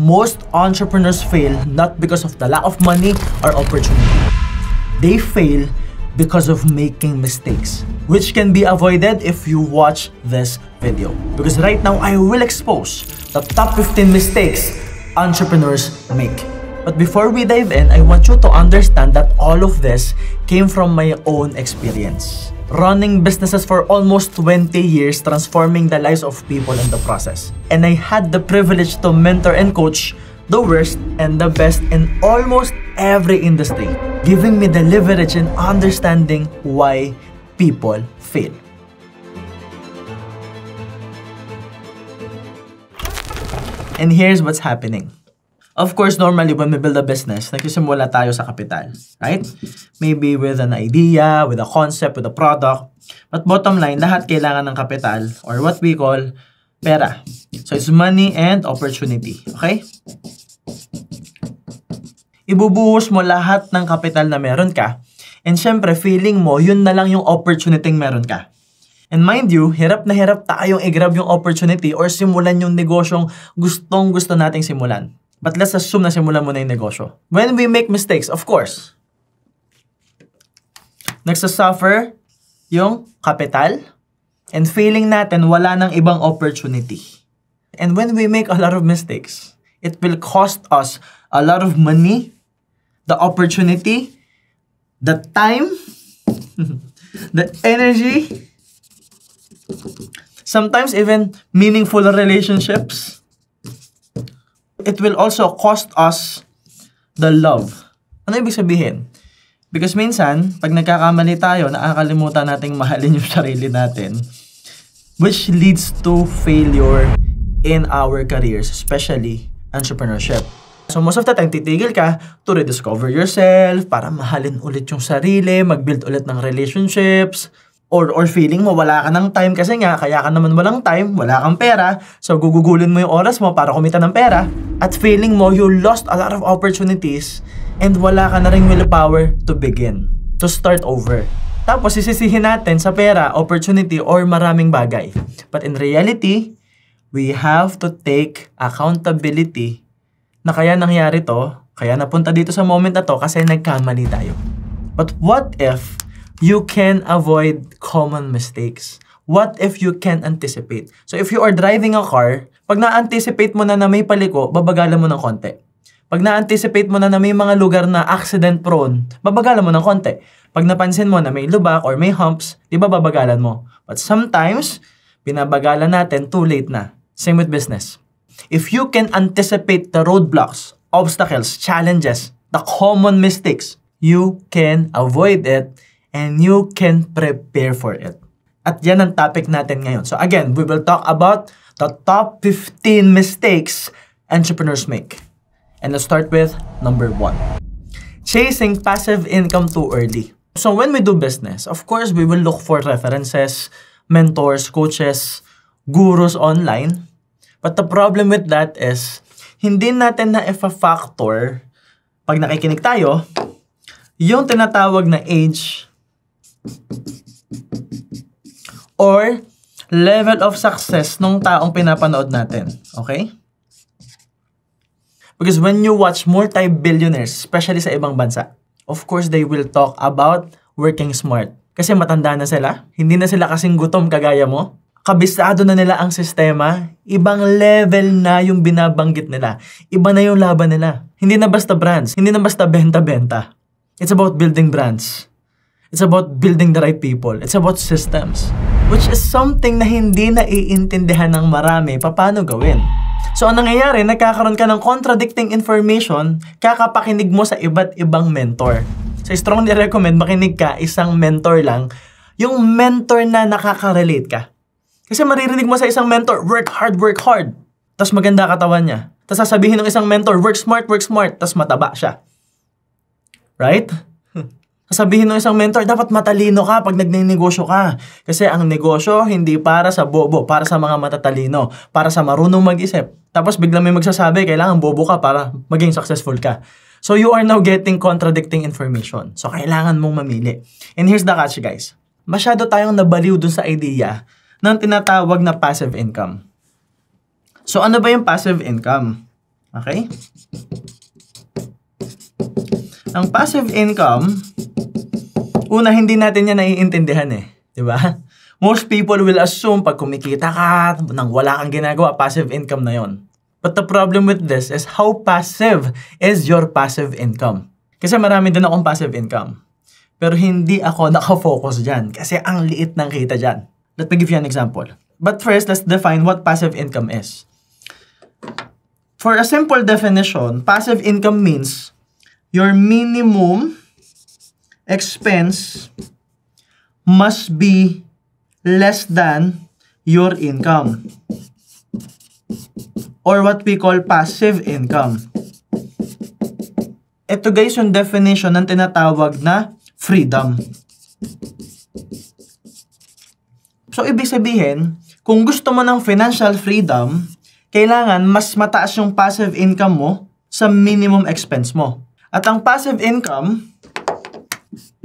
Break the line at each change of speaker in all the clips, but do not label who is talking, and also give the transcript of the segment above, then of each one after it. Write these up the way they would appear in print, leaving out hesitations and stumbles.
most entrepreneurs fail not because of the lack of money or opportunity. They fail because of making mistakes, which can be avoided if you watch this video. Because right now, I will expose the top 15 mistakes entrepreneurs make. But before we dive in, I want you to understand that all of this came from my own experience. Running businesses for almost 20 years, transforming the lives of people in the process. And I had the privilege to mentor and coach the worst and the best in almost every industry, giving me the leverage in understanding why people fail. And here's what's happening. Of course, normally when we build a business, nagsisimula tayo sa kapital, right? Maybe with an idea, with a concept, with a product. But bottom line, lahat kailangan ng kapital or what we call pera. So it's money and opportunity, okay? Ibubuhos mo lahat ng kapital na meron ka. And syempre, feeling mo, yun na lang yung opportunity meron ka. And mind you, hirap na hirap tayong i-grab yung opportunity or simulan yung negosyong gustong-gusto nating simulan. But let's assume na simulan mo na yung negosyo. When we make mistakes, of course, nagsasuffer yung kapital and feeling natin wala nang ibang opportunity. And when we make a lot of mistakes, it will cost us a lot of money, the opportunity, the time, the energy, sometimes even meaningful relationships. It will also cost us the love. Ano ibig sabihin? Because minsan, pag nagkakamali tayo, nakakalimutan nating mahalin yung sarili natin, which leads to failure in our careers, especially entrepreneurship. So most of the time, titigil ka to rediscover yourself, para mahalin ulit yung sarili, mag-build ulit ng relationships, or feeling mo wala ka ng time kasi nga, kaya ka naman walang time, wala kang pera, so gugugulin mo yung oras mo para kumita ng pera, at feeling mo you lost a lot of opportunities and wala ka na ring willpower to begin, to start over. Tapos sisisihin natin sa pera, opportunity, or maraming bagay. But in reality, we have to take accountability na kaya nangyari to, kaya napunta dito sa moment na to kasi nagkamali tayo. But what if you can avoid common mistakes? What if you can anticipate? So if you are driving a car, pag na-anticipate mo na may paliko, babagalan mo ng konti. Pag na-anticipate mo na may mga lugar na accident prone, babagalan mo ng konti. Pag napansin mo na may lubak or may humps, di ba babagalan mo? But sometimes, binabagalan natin too late na. Same with business. If you can anticipate the roadblocks, obstacles, challenges, the common mistakes, you can avoid it and you can prepare for it. At yan ang topic natin ngayon. So again, we will talk about the top 15 mistakes entrepreneurs make. And let's start with number 1. Chasing passive income too early. So when we do business, of course, we will look for references, mentors, coaches, gurus online. But the problem with that is, hindi natin na-factor pag nakikinig tayo, yung tinatawag na age or level of success nung taong pinapanood natin. Okay? Because when you watch multi-billionaires, especially sa ibang bansa, of course, they will talk about working smart. Kasi matanda na sila, hindi na sila kasing gutom kagaya mo, kabisado na nila ang sistema, ibang level na yung binabanggit nila, iba na yung laban nila. Hindi na basta brands, hindi na basta benta-benta. It's about building brands. It's about building the right people. It's about systems. Which is something na hindi naiintindihan ng marami paano gawin. So, ang nangyayari, nagkakaroon ka ng contradicting information, kakapakinig mo sa iba't ibang mentor. So, I strongly recommend makinig ka isang mentor lang, yung mentor na nakaka-relate ka. Kasi maririnig mo sa isang mentor, work hard. Tapos maganda katawan niya. Tapos sasabihin ng isang mentor, work smart. Tapos mataba siya. Right? Sabihin ng isang mentor, dapat matalino ka pag nagnenegosyo ka. Kasi ang negosyo, hindi para sa bobo, para sa mga matatalino, para sa marunong mag-isip. Tapos biglang may magsasabi, kailangan bobo ka para maging successful ka. So you are now getting contradicting information. So kailangan mong mamili. And here's the catch, guys. Masyado tayong nabaliw dun sa idea ng tinatawag na passive income. So ano ba yung passive income? Okay? Ang passive income, una, hindi natin yan naiintindihan eh. Diba? Most people will assume pag kumikita ka, nang wala kang ginagawa, passive income na yon. But the problem with this is how passive is your passive income. Kasi marami din akong passive income. Pero hindi ako nakafocus dyan kasi ang liit ng kita dyan. Let me give you an example. But first, let's define what passive income is. For a simple definition, passive income means your minimum expense must be less than your income. Or what we call passive income. Ito guys yung definition ng tinatawag na freedom. So ibig sabihin, kung gusto mo ng financial freedom, kailangan mas mataas yung passive income mo sa minimum expense mo. At ang passive income,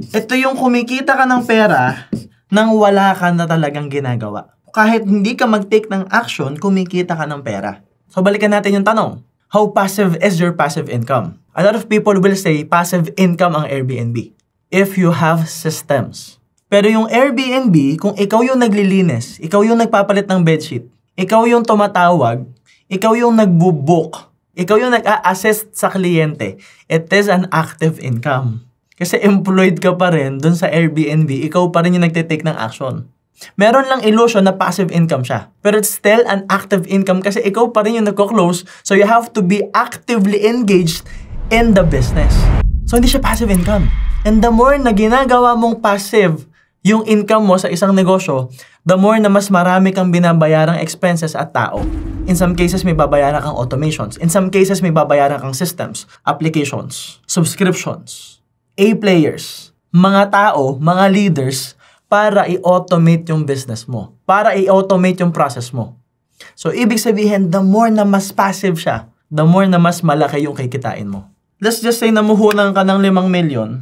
ito yung kumikita ka ng pera nang wala ka na talagang ginagawa. Kahit hindi ka mag-take ng action, kumikita ka ng pera. So balikan natin yung tanong. How passive is your passive income? A lot of people will say passive income ang Airbnb if you have systems. Pero yung Airbnb, kung ikaw yung naglilinis, ikaw yung nagpapalit ng bedsheet, ikaw yung tumatawag, ikaw yung nagbubook, ikaw yung nag-a-assist sa kliyente, it is an active income. Kasi employed ka pa rin dun sa Airbnb, ikaw pa rin yung nagtitake ng action. Meron lang illusion na passive income siya. Pero it's still an active income kasi ikaw pa rin yung nagko-close, so you have to be actively engaged in the business. So hindi siya passive income. And the more na ginagawa mong passive yung income mo sa isang negosyo, the more na mas marami kang binabayarang expenses at tao. In some cases, may babayaran kang automations. In some cases, may babayaran kang systems, applications, subscriptions, A-players, mga tao, mga leaders, para i-automate yung business mo. Para i-automate yung process mo. So, ibig sabihin, the more na mas passive siya, the more na mas malaki yung kikitain mo. Let's just say, namuhunan ka ng 5 million.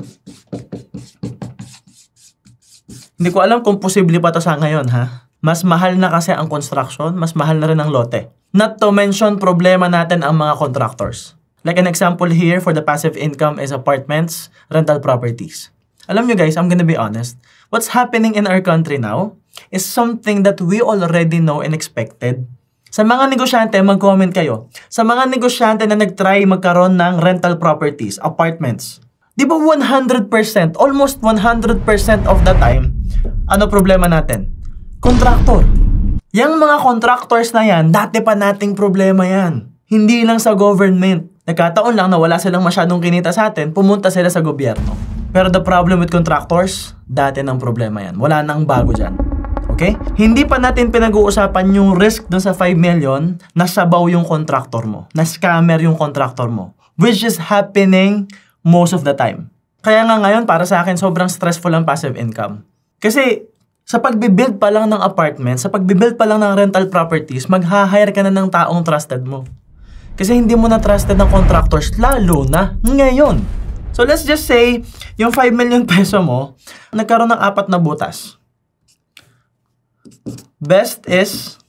Hindi ko alam kung posible pa to sa ngayon, ha? Mas mahal na kasi ang construction, mas mahal na rin ang lote. Not to mention, problema natin ang mga contractors. Like an example here for the passive income is apartments, rental properties. Alam nyo guys, I'm gonna be honest. What's happening in our country now is something that we already know and expected. Sa mga negosyante, mag-comment kayo. Sa mga negosyante na nag-try magkaroon ng rental properties, apartments, di ba 100%, almost 100% of the time, ano problema natin? Contractor. Yang mga contractors na yan, dati pa nating problema yan. Hindi lang sa government. Nagkataon lang na wala silang masyadong kinita sa atin, pumunta sila sa gobyerno. Pero the problem with contractors, dati ng problema yan. Wala nang bago dyan. Okay? Hindi pa natin pinag-uusapan yung risk dun sa 5 million na sabaw yung contractor mo. Na scammer yung contractor mo. Which is happening most of the time. Kaya nga ngayon, para sa akin, sobrang stressful ang passive income. Kasi sa pagbibuild pa lang ng apartment, sa pagbibuild pa lang ng rental properties, mag-hire ka na ng taong trusted mo. Kasi hindi mo na trusted ng contractors, lalo na ngayon. So let's just say, yung 5 million peso mo, nagkaroon ng 4 na butas. Best is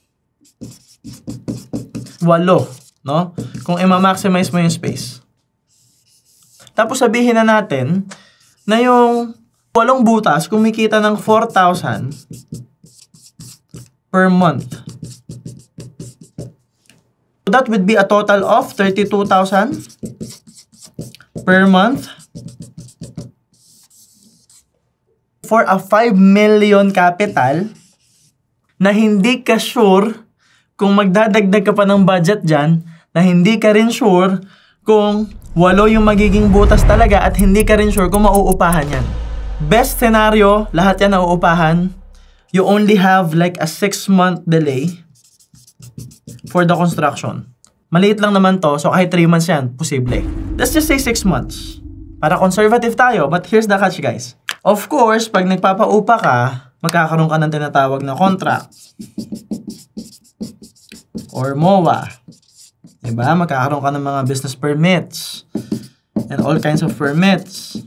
8, no? Kung i-maximize mo yung space. Tapos sabihin na natin na yung 8 butas kumikita ng 4,000 per month. So that would be a total of 32,000 per month for a 5 million capital na hindi ka sure kung magdadagdag ka pa ng budget dyan, na hindi ka rin sure kung 8 yung magiging butas talaga at hindi ka rin sure kung mauupahan yan. Best scenario, lahat yan nauupahan. You only have like a 6-month delay for the construction. Maliit lang naman to, so kahit 3 months yan, posible. Let's just say 6 months. Para conservative tayo, but here's the catch guys. Of course, pag nagpapaupa ka, magkakaroon ka ng tinatawag na contract. Or MOA. Diba? Magkakaroon ka ng mga business permits. And all kinds of permits.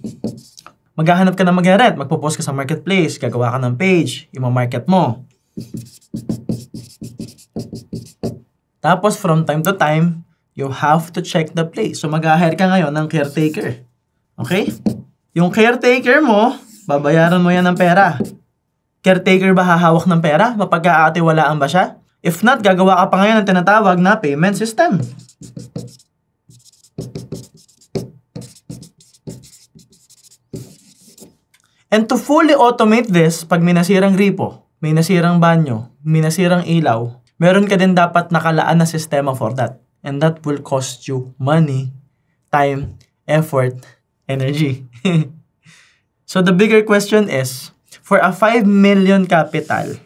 Maghahanap ka ng mag-rent, magpo-post ka sa marketplace, gagawa ka ng page, i-market mo. Tapos from time to time, you have to check the place. So mag-hire ka ngayon ng caretaker. Okay? Yung caretaker mo, babayaran mo yan ng pera. Caretaker ba hahawak ng pera? Mapagkakatiwalaan ba siya? If not, gagawa ka pa ngayon ng tinatawag na payment system. And to fully automate this, pag may nasirang gripo, may nasirang banyo, may nasirang ilaw, meron ka din dapat nakalaan na sistema for that. And that will cost you money, time, effort, energy. So the bigger question is, for a 5 million capital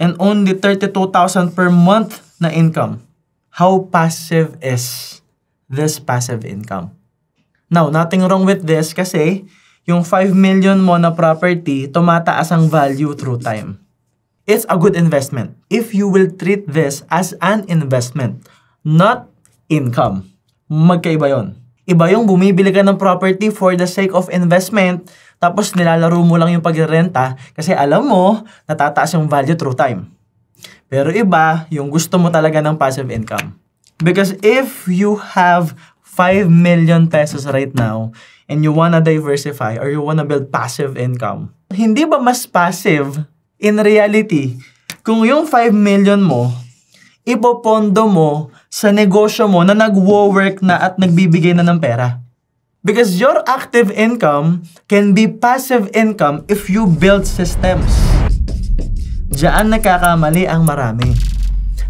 and only 32,000 per month na income, how passive is this passive income? Now, nothing wrong with this kasi yung 5 million mo na property, tumataas ang value through time. It's a good investment if you will treat this as an investment, not income. Magkaiba yon. Iba yung bumibili ka ng property for the sake of investment, tapos nilalaro mo lang yung pagrerenta kasi alam mo, natataas yung value through time. Pero iba, yung gusto mo talaga ng passive income. Because if you have 5 million pesos right now, and you wanna diversify or you wanna build passive income, hindi ba mas passive in reality kung yung 5 million mo, ipopondo mo sa negosyo mo na nagwo-work na at nagbibigay na ng pera? Because your active income can be passive income if you build systems. Diyan nagkakamali ang marami.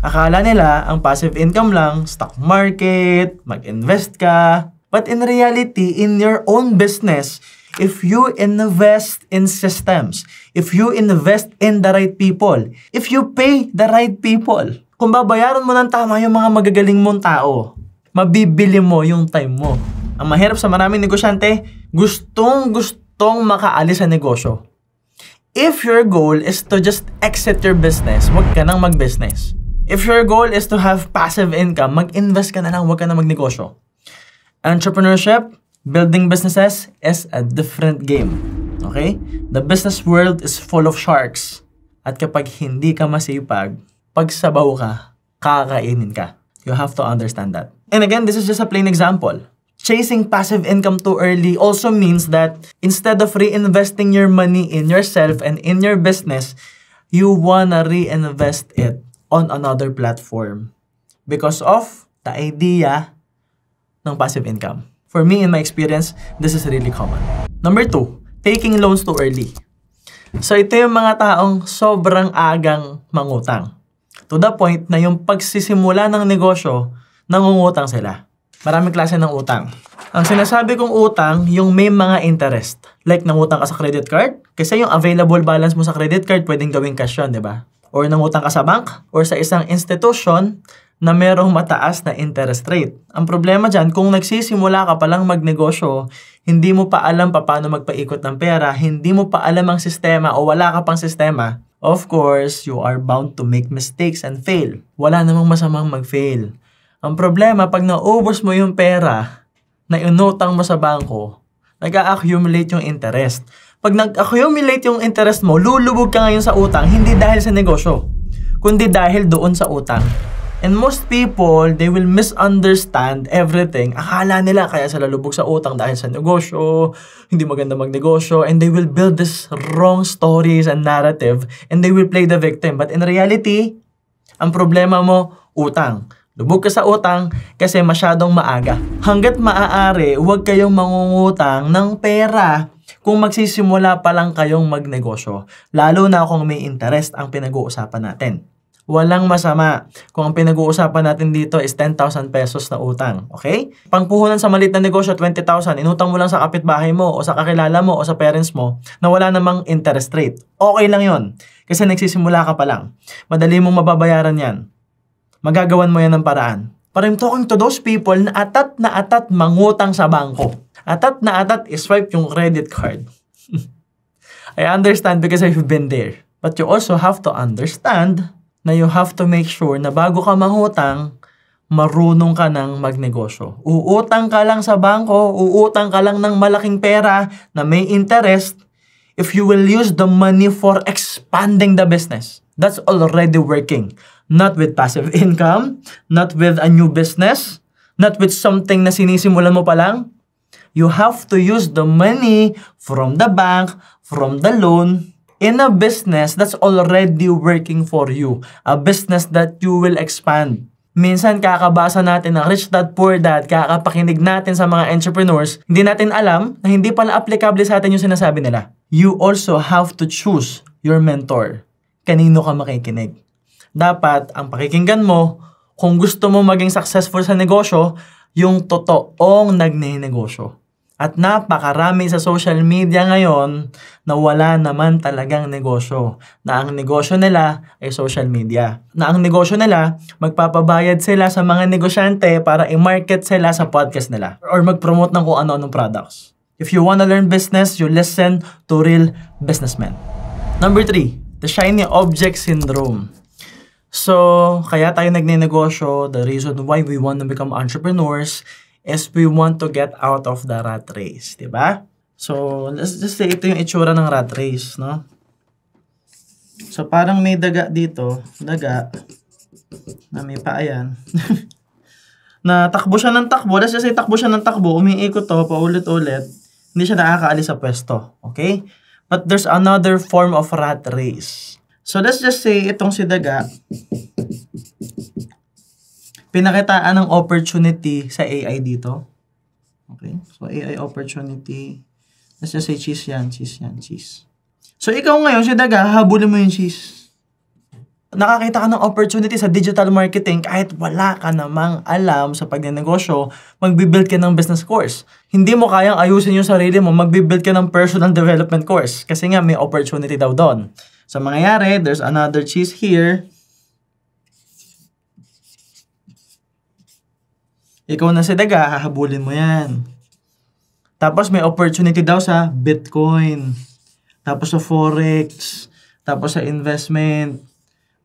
Akala nila ang passive income lang, stock market, mag-invest ka. But in reality, in your own business, if you invest in systems, if you invest in the right people, if you pay the right people, kung babayaran mo ng tama yung mga magagaling mong tao, mabibili mo yung time mo. Ang mahirap sa maraming negosyante, gustong makaalis sa negosyo. If your goal is to just exit your business, wag ka nang mag-business. If your goal is to have passive income, mag-invest ka na lang, wag ka na magnegosyo. Entrepreneurship, building businesses is a different game. Okay? The business world is full of sharks. At kapag hindi ka masipag, pag sabaw ka, kakainin ka. You have to understand that. And again, this is just a plain example. Chasing passive income too early also means that instead of reinvesting your money in yourself and in your business, you wanna reinvest it on another platform because of the idea ng passive income. For me, in my experience, this is really common. Number 2, taking loans too early. So ito yung mga taong sobrang agang mangutang. To the point na yung pagsisimula ng negosyo, nangungutang sila. Maraming klase ng utang. Ang sinasabi kong utang, yung may mga interest. Like nangutang ka sa credit card, kasi yung available balance mo sa credit card, pwedeng gawing cash yun, di ba? Or nangutang ka sa bank, or sa isang institution na merong mataas na interest rate. Ang problema dyan, kung nagsisimula ka palang magnegosyo, hindi mo pa alam paano magpaikot ng pera, hindi mo pa alam ang sistema o wala ka pang sistema, of course, you are bound to make mistakes and fail. Wala namang masamang mag-fail. Ang problema, pag naubos mo yung pera na inutang mo sa bangko, nag-a-accumulate yung interest. Pag nag-accumulate yung interest mo, lulubog ka ngayon sa utang, hindi dahil sa negosyo, kundi dahil doon sa utang. And most people, they will misunderstand everything. Akala nila kaya sila lubog sa utang dahil sa negosyo, hindi maganda magnegosyo, and they will build this wrong stories and narrative, and they will play the victim. But in reality, ang problema mo, utang. Lubog ka sa utang kasi masyadong maaga. Hanggat maaari, huwag kayong mangungutang ng pera kung magsisimula pa lang kayong magnegosyo. Lalo na kung may interest ang pinag-uusapan natin. Walang masama kung ang pinag-uusapan natin dito is 10,000 pesos na utang. Okay? Pangpuhunan sa maliit na negosyo, 20,000. Inutang mo lang sa kapitbahay mo o sa kakilala mo o sa parents mo na wala namang interest rate. Okay lang yon kasi nagsisimula ka pa lang. Madali mong mababayaran yan. Magagawan mo yan ng paraan. But I'm talking to those people na atat mangutang sa bangko. Atat iswipe yung credit card. I understand because I've been there. But you also have to understand na you have to make sure na bago ka mangutang, marunong ka ng magnegosyo. Uutang ka lang sa bangko, uutang ka lang ng malaking pera na may interest, if you will use the money for expanding the business, that's already working. Not with passive income, not with a new business, Not with something na sinisimulan mo pa lang. You have to use the money from the bank, from the loan, in a business that's already working for you. A business that you will expand. Minsan kakabasa natin ng Rich Dad Poor Dad, kakapakinig natin sa mga entrepreneurs, hindi natin alam na hindi pala applicable sa atin yung sinasabi nila. You also have to choose your mentor. Kanino ka makikinig? Dapat, ang pakikinggan mo, kung gusto mo maging successful sa negosyo, yung totoong nagnenegosyo. At napakarami sa social media ngayon na wala naman talagang negosyo. Na ang negosyo nila ay social media. Na ang negosyo nila, magpapabayad sila sa mga negosyante para i-market sila sa podcast nila. Or mag-promote ng kung ano-anong products. If you wanna learn business, you listen to real businessmen. Number 3, the shiny object syndrome. So, kaya tayo nagnenegosyo, the reason why we want to become entrepreneurs is we want to get out of the rat race, diba? So, let's just say ito yung itsura ng rat race, no? So, parang may daga dito, daga, na may paa yan. Na takbo siya ng takbo, let's just say takbo siya ng takbo, umiikot to, paulit-ulit, hindi siya nakakaalis sa pwesto, okay? But there's another form of rat race. So, let's just say, itong si daga, pinakitaan ng opportunity sa AI dito. Okay? So, AI opportunity. Let's just say, cheese yan, cheese yan, cheese. So, ikaw ngayon, si daga, habulin mo yung cheese. Nakakita ka ng opportunity sa digital marketing kahit wala ka namang alam sa pagnenegosyo, magbibuild ka ng business course. Hindi mo kayang ayusin yung sarili mo, magbibuild ka ng personal development course. Kasi nga, may opportunity daw doon. So, mangyayari, there's another cheese here. Ikaw na si daga, hahabulin mo yan. Tapos, may opportunity daw sa Bitcoin. Tapos sa Forex. Tapos sa investment.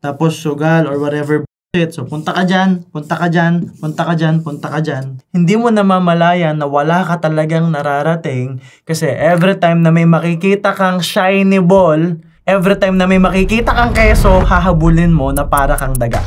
Tapos sugal or whatever. So, punta ka dyan, punta ka dyan, punta ka dyan, punta ka dyan. Hindi mo namamalayan na wala ka talagang nararating kasi every time na may makikita kang shiny ball, every time na may makikita kang keso, hahabulin mo na para kang daga.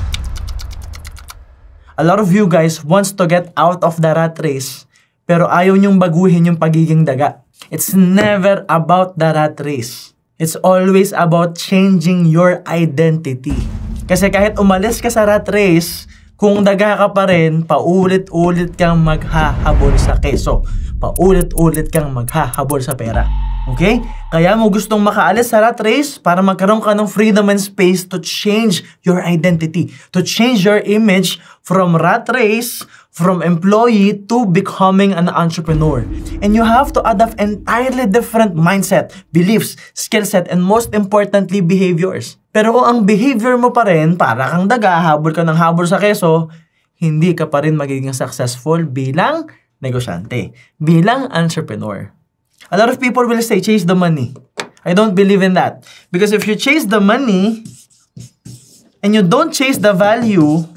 A lot of you guys wants to get out of the rat race, pero ayaw nyong baguhin yung pagiging daga. It's never about the rat race. It's always about changing your identity. Kasi kahit umalis ka sa rat race, kung daga ka pa rin, paulit-ulit kang maghahabol sa keso. Paulit-ulit kang maghahabol sa pera. Okay? Kaya mo gustong makaalis sa rat race para magkaroon ka ng freedom and space to change your identity. To change your image from rat race, from employee to becoming an entrepreneur. And you have to adopt entirely different mindset, beliefs, skill set, and most importantly, behaviors. Pero kung ang behavior mo pa rin, para kang daga, habol ka ng habol sa keso, hindi ka pa rin magiging successful bilang negosyante, bilang entrepreneur. A lot of people will say, chase the money. I don't believe in that. Because if you chase the money, and you don't chase the value,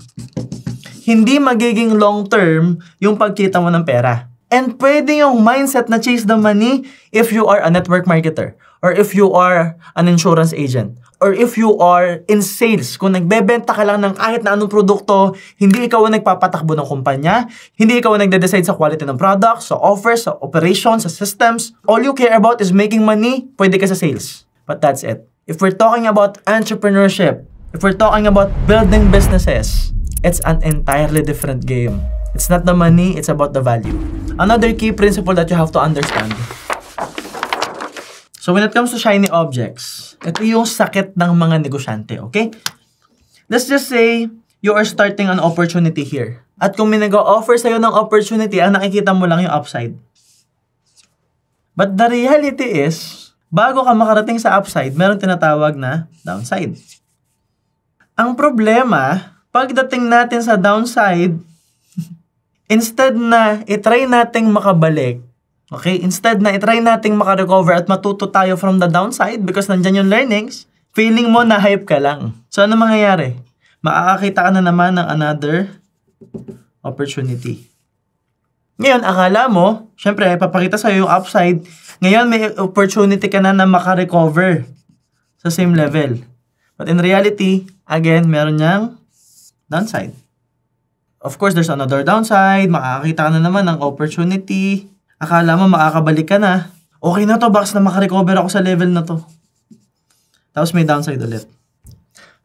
hindi magiging long-term yung pagkita mo ng pera. And pwede yung mindset na chase the money if you are a network marketer, or if you are an insurance agent, or if you are in sales. Kung nagbebenta ka lang ng kahit na anong produkto, hindi ikaw ang nagpapatakbo ng kumpanya, hindi ikaw ang nagde-decide sa quality ng products, sa offers, sa operations, sa systems. All you care about is making money, pwede ka sa sales. But that's it. If we're talking about entrepreneurship, if we're talking about building businesses, it's an entirely different game. It's not the money, it's about the value. Another key principle that you have to understand. So when it comes to shiny objects, ito yung sakit ng mga negosyante, okay? Let's just say, you are starting an opportunity here. At kung may nag-offer sa'yo ng opportunity, ang nakikita mo lang yung upside. But the reality is, bago ka makarating sa upside, meron tinatawag na downside. Ang problema, pagdating natin sa downside, instead na itry nating makabalik, okay, instead na itry nating makarecover at matuto tayo from the downside because nandyan yung learnings, feeling mo na hype ka lang. So, ano mangyayari? Makakakita ka na naman ng another opportunity. Ngayon, akala mo, syempre, papakita sa'yo yung upside. Ngayon, may opportunity ka na makarecover sa same level. But in reality, again, meron niyang downside. Of course, there's another downside. Makakakita ka na naman ng opportunity. Akala mo makakabalik ka na. Okay na to, baks na makarecover ako sa level na to. Tapos may downside ulit.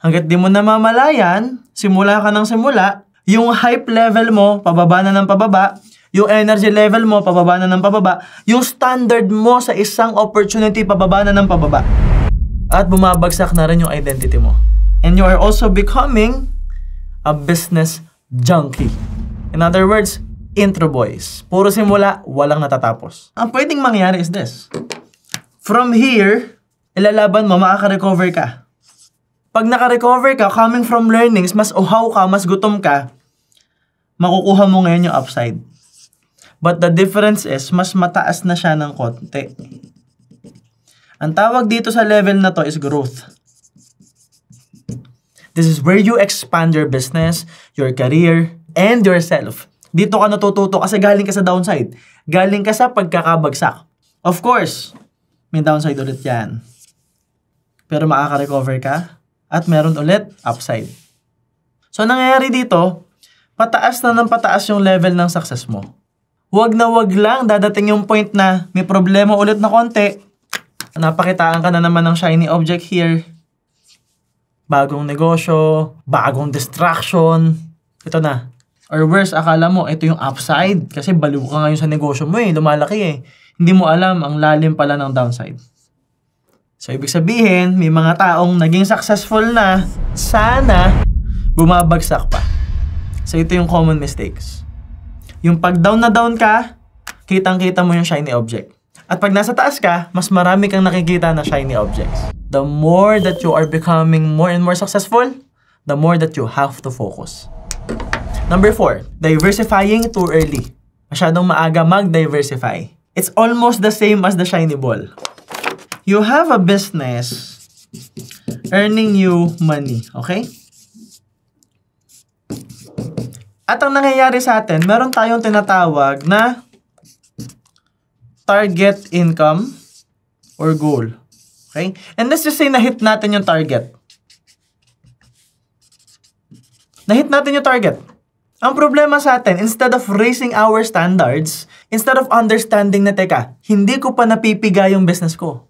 Hanggat di mo namamalayan, simula ka ng simula, yung hype level mo, pababa na ng pababa. Yung energy level mo, pababa na ng pababa. Yung standard mo sa isang opportunity, pababa na ng pababa. At bumabagsak na rin yung identity mo. And you are also becoming a business junkie. In other words, intro boys. Puro simula, walang natatapos. Ang pwedeng mangyari is this. From here, ilalaban mo, makaka-recover ka. Pag naka-recover ka, coming from learnings, mas uhaw ka, mas gutom ka, makukuha mo ngayon yung upside. But the difference is, mas mataas na siya ng konti. Ang tawag dito sa level na to is growth. This is where you expand your business, your career, and yourself. Dito ka natututo kasi galing ka sa downside. Galing ka sa pagkakabagsak. Of course, may downside ulit yan. Pero makaka-recover ka at meron ulit upside. So, nangyayari dito, pataas na ng pataas yung level ng success mo. Huwag na huwag lang dadating yung point na may problema ulit na konti. Napakitaan ka na naman ng shiny object here. Bagong negosyo, bagong distraction. Ito na. Or worse, akala mo, ito yung upside. Kasi baliw ka ngayon sa negosyo mo lumalaki Hindi mo alam, ang lalim pala ng downside. So, ibig sabihin, may mga taong naging successful na, sana, bumabagsak pa. So, ito yung common mistakes. Yung pag down na down ka, kitang-kita mo yung shiny object. At pag nasa taas ka, mas marami kang nakikita na shiny objects. The more that you are becoming more and more successful, the more that you have to focus. Number 4, diversifying too early. Masyadong maaga mag-diversify. It's almost the same as the shiny ball. You have a business earning you money, okay? At ang nangyayari sa atin, meron tayong tinatawag na target income or goal. Okay? And let's just say na-hit natin yung target. Na-hit natin yung target. Ang problema sa atin, instead of raising our standards, instead of understanding na, teka, hindi ko pa napipiga yung business ko.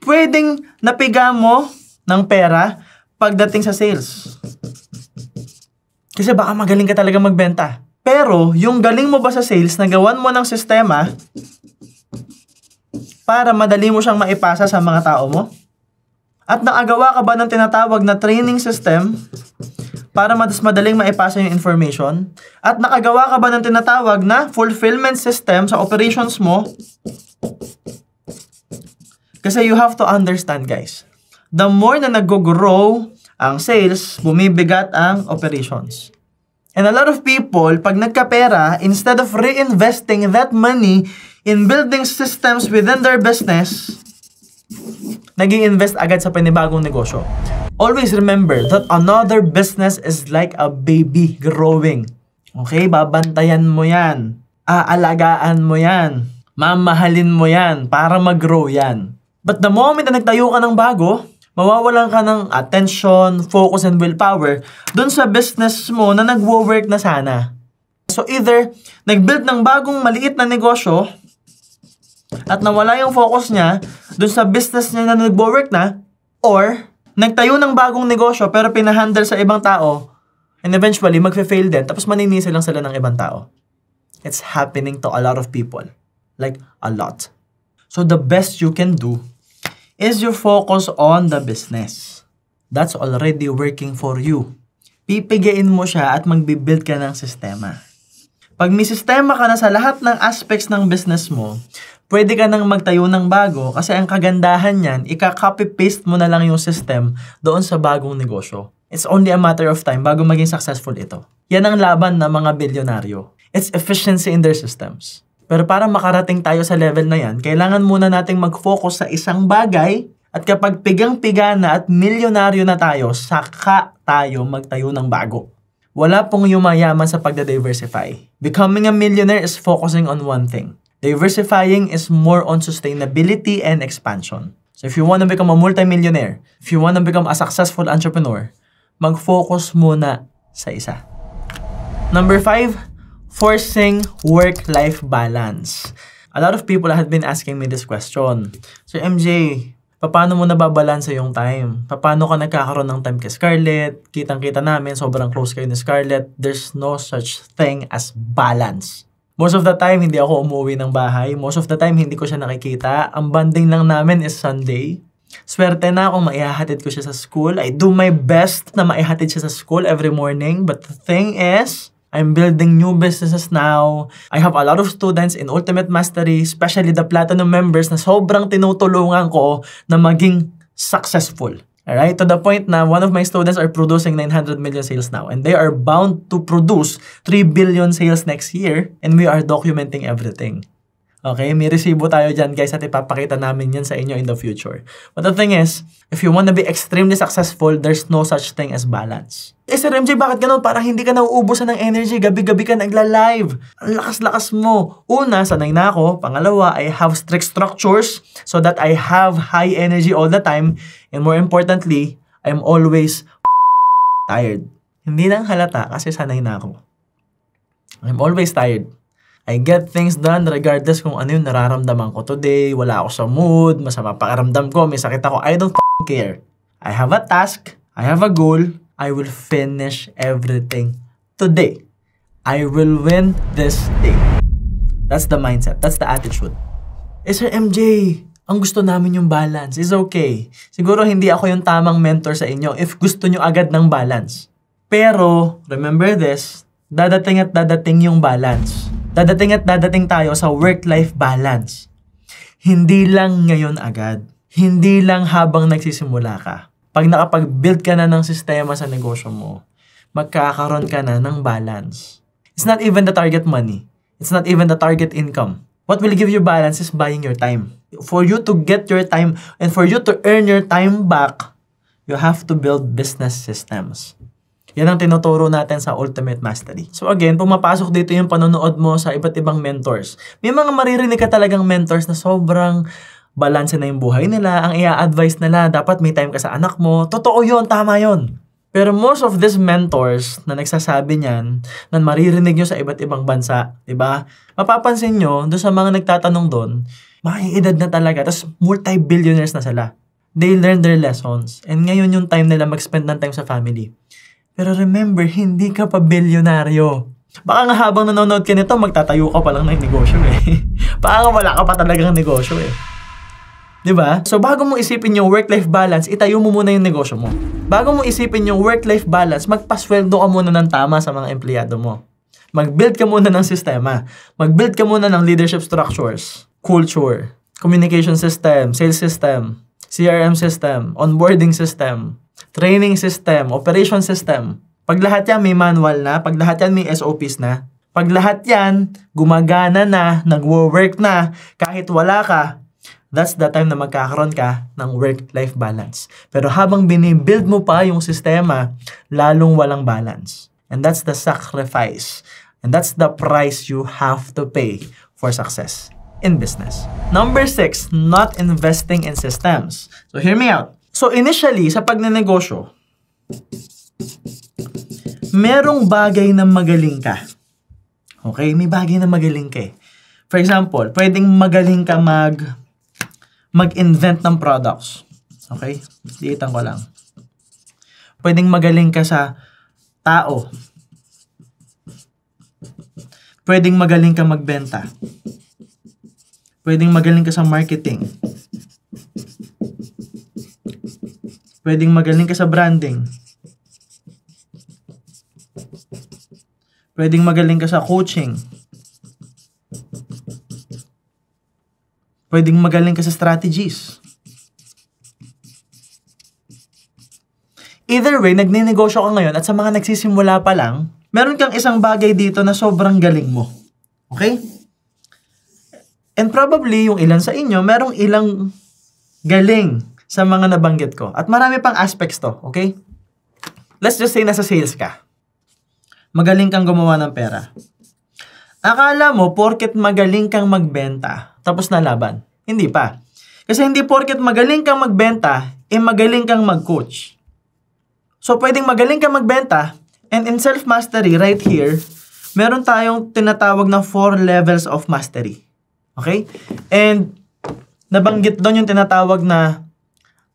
Pwedeng napiga mo ng pera pagdating sa sales. Kasi baka magaling ka talaga magbenta. Pero, yung galing mo ba sa sales, nagawan mo ng sistema para madali mo siyang maipasa sa mga tao mo? At nakagawa ka ba ng tinatawag na training system para mas madaling maipasa yung information? At nakagawa ka ba ng tinatawag na fulfillment system sa operations mo? Kasi you have to understand, guys. The more na nag-grow ang sales, bumibigat ang operations. And a lot of people, pag nagkapera, instead of reinvesting that money in building systems within their business, nag-i-invest agad sa panibagong negosyo. Always remember that another business is like a baby growing. Okay? Babantayan mo yan. Aalagaan mo yan. Mamahalin mo yan para mag-grow yan. But the moment na nagtayo ka ng bago, mawawalan ka ng attention, focus, and willpower dun sa business mo na nagwo-work na sana. So either, nag-build ng bagong maliit na negosyo at nawala yung focus niya dun sa business niya na nagwo-work na, or nagtayo ng bagong negosyo pero pinahandle sa ibang tao and eventually magfe-fail din tapos maninisi lang sila ng ibang tao. It's happening to a lot of people. Like, a lot. So the best you can do is you focus on the business. That's already working for you. Pipigain mo siya at magbibuild ka ng sistema. Pag may sistema ka na sa lahat ng aspects ng business mo, pwede ka nang magtayo ng bago kasi ang kagandahan niyan, ika-copy-paste mo na lang yung system doon sa bagong negosyo. It's only a matter of time bago maging successful ito. Yan ang laban ng mga bilyonaryo. It's efficiency in their systems. Pero para makarating tayo sa level na yan, kailangan muna nating mag-focus sa isang bagay at kapag pigang-piga na at milyonaryo na tayo, saka tayo magtayo ng bago. Wala pong yumayaman sa pagda-diversify. Becoming a millionaire is focusing on one thing. Diversifying is more on sustainability and expansion. So if you want to become a multimillionaire, if you want to become a successful entrepreneur, mag-focus muna sa isa. Number 5, forcing work-life balance. A lot of people have been asking me this question. Sir MJ, paano mo nababalansa yung time? Paano ka nagkakaroon ng time kay Scarlett? Kitang-kita namin, sobrang close kayo ni Scarlett. There's no such thing as balance. Most of the time, hindi ako umuwi ng bahay. Most of the time, hindi ko siya nakikita. Ang bonding lang namin is Sunday. Swerte na kung maihahatid ko siya sa school. I do my best na maihatid siya sa school every morning. But the thing is, I'm building new businesses now. I have a lot of students in Ultimate Mastery, especially the Platinum members na sobrang tinutulungan ko na maging successful. Alright? To the point na one of my students are producing 900 million sales now. And they are bound to produce 3 billion sales next year. And we are documenting everything. Okay, may resibo tayo dyan guys at ipapakita namin yan sa inyo in the future. But the thing is, if you want to be extremely successful, there's no such thing as balance. Sir MJ, bakit ganun? Parang hindi ka nauubusan ng energy, gabi-gabi ka nagla-live. Ang lakas-lakas mo. Una, sanay na ako. Pangalawa, I have strict structures so that I have high energy all the time. And more importantly, I'm always tired. Hindi nang halata kasi sanay na ako. I'm always tired. I get things done regardless kung ano yung nararamdaman ko today, wala ako sa mood, masama pakiramdam ko, may sakit ako, I don't care. I have a task, I have a goal, I will finish everything today. I will win this day. That's the mindset, that's the attitude. Sir MJ, ang gusto namin yung balance, is okay. Siguro hindi ako yung tamang mentor sa inyo if gusto nyo agad ng balance. Pero, remember this, dadating at dadating yung balance. Dadating at dadating tayo sa work-life balance. Hindi lang ngayon agad. Hindi lang habang nagsisimula ka. Pag nakapag-build ka na ng sistema sa negosyo mo, magkakaroon ka na ng balance. It's not even the target money. It's not even the target income. What will give you balance is buying your time. For you to get your time and for you to earn your time back, you have to build business systems. Yan ang tinuturo natin sa Ultimate Mastery. So again, pumapasok dito yung panonood mo sa iba't ibang mentors. May mga maririnig ka talagang mentors na sobrang balanse na yung buhay nila. Ang i-advise nila, dapat may time ka sa anak mo. Totoo yun, tama yun. Pero most of these mentors na nagsasabi niyan, na maririnig nyo sa iba't ibang bansa, diba? Mapapansin nyo, doon sa mga nagtatanong doon, maiedad na talaga, tapos multi-billionaires na sila. They learn their lessons. And ngayon yung time nila mag-spend ng time sa family. Pero remember, hindi ka pa bilyonaryo. Baka nga habang nanonood ka nito, magtatayo ka pa lang ng negosyo eh. Baka nga wala ka pa talagang negosyo eh. Diba? So bago mo isipin yung work-life balance, itayo mo muna yung negosyo mo. Bago mo isipin yung work-life balance, magpasweldo ka muna ng tama sa mga empleyado mo. Mag-build ka muna ng sistema. Mag-build ka muna ng leadership structures, culture, communication system, sales system, CRM system, onboarding system, training system, operation system. Pag lahat yan may manual na, pag lahat yan may SOPs na, pag lahat yan gumagana na, nagwo-work na, kahit wala ka, that's the time na magkakaroon ka ng work-life balance. Pero habang binibuild mo pa yung sistema, lalong walang balance. And that's the sacrifice. And that's the price you have to pay for success in business. Number 6, not investing in systems. So hear me out. So initially, sa pagnenegosyo, merong bagay na magaling ka. Okay? May bagay na magaling ka eh. For example, pwedeng magaling ka mag-invent ng products. Okay? Liitan ko lang. Pwedeng magaling ka sa tao. Pwedeng magaling ka magbenta. Pwedeng magaling ka sa marketing. Pwedeng magaling ka sa branding. Pwedeng magaling ka sa coaching. Pwedeng magaling ka sa strategies. Either way, nagninegosyo ka ngayon at sa mga nagsisimula pa lang, meron kang isang bagay dito na sobrang galing mo. Okay? And probably, yung ilan sa inyo, merong ilang galing sa mga nabanggit ko. At marami pang aspects to, okay? Let's just say nasa sales ka. Magaling kang gumawa ng pera. Akala mo, porket magaling kang magbenta, tapos na laban. Hindi pa. Kasi hindi porket magaling kang magbenta, magaling kang mag-coach. So, pwedeng magaling kang magbenta, and in self-mastery, right here, meron tayong tinatawag na 4 levels of mastery. Okay? And nabanggit doon yung tinatawag na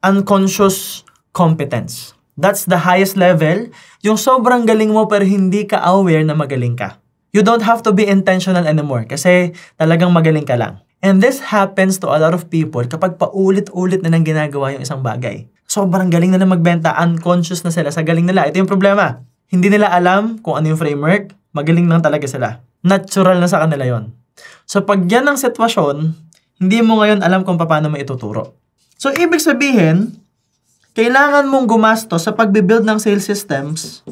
unconscious competence. That's the highest level. Yung sobrang galing mo pero hindi ka aware na magaling ka. You don't have to be intentional anymore kasi talagang magaling ka lang. And this happens to a lot of people kapag paulit-ulit na nang ginagawa yung isang bagay. Sobrang galing na magbenta, unconscious na sila sa galing nila. Ito yung problema. Hindi nila alam kung ano yung framework, magaling lang talaga sila. Natural na sa kanila yon. So pag yan ang sitwasyon, hindi mo ngayon alam kung paano mo ituturo. So ibig sabihin, kailangan mong gumastos sa pagbibuild ng sales systems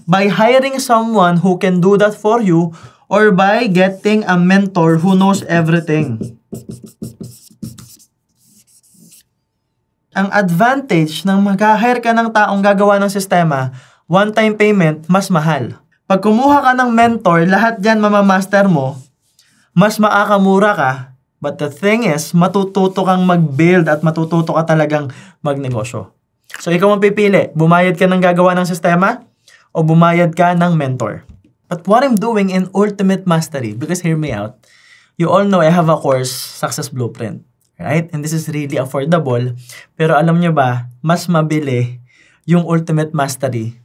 by hiring someone who can do that for you or by getting a mentor who knows everything. Ang advantage ng mag-hire ka ng taong gagawa ng sistema, one-time payment, mas mahal. Pag kumuha ka ng mentor, lahat dyan mamamaster mo, mas makakamura ka. But the thing is, matututo kang mag-build at matututo ka talagang magnegosyo. So, ikaw ang pipili. Bumayad ka ng gagawa ng sistema o bumayad ka ng mentor. But what I'm doing in Ultimate Mastery, because hear me out, you all know I have a course, Success Blueprint. Right? And this is really affordable. Pero alam nyo ba, mas mabili yung Ultimate Mastery,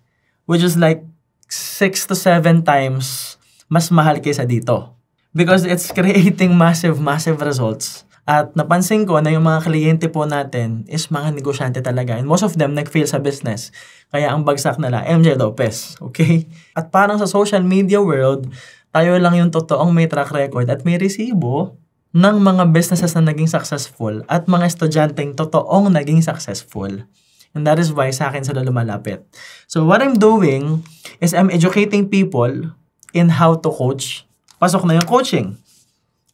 which is like 6 to 7 times mas mahal kaysa dito. Because it's creating massive results. At napansin ko na yung mga kliyente po natin is mga negosyante talaga. And most of them nag-fail sa business. Kaya ang bagsak nila, MJ Lopez. Okay? At parang sa social media world, tayo lang yung totoong may track record at may resibo ng mga businesses na naging successful at mga estudyanteng totoong naging successful. And that is why sa akin sila lumalapit. So what I'm doing is I'm educating people in how to coach. Pasok na yung coaching.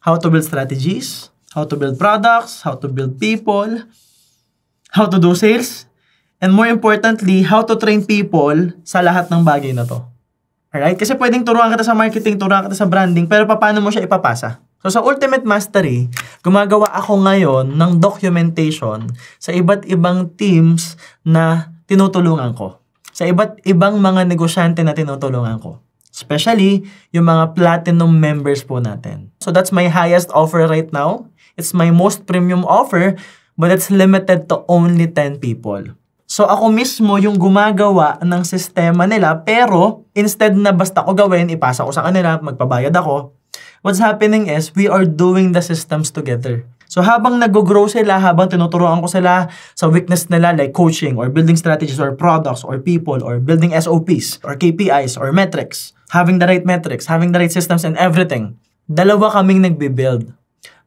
How to build strategies, how to build products, how to build people, how to do sales, and more importantly, how to train people sa lahat ng bagay na to. Alright? Kasi pwedeng turuan kita sa marketing, turuan kita sa branding, pero paano mo siya ipapasa? So sa Ultimate Mastery, gumagawa ako ngayon ng documentation sa iba't ibang teams na tinutulungan ko. Sa iba't ibang mga negosyante na tinutulungan ko. Especially yung mga platinum members po natin. So that's my highest offer right now. It's my most premium offer, but it's limited to only 10 people. So ako mismo yung gumagawa ng sistema nila, pero instead na basta ko gawin, ipasa ko sa kanila, magpabayad ako. What's happening is we are doing the systems together. So habang nag-grow sila, habang tinuturuan ko sila sa weakness nila like coaching or building strategies or products or people or building SOPs or KPIs or metrics, having the right metrics, having the right systems and everything, dalawa kaming nagbe-build.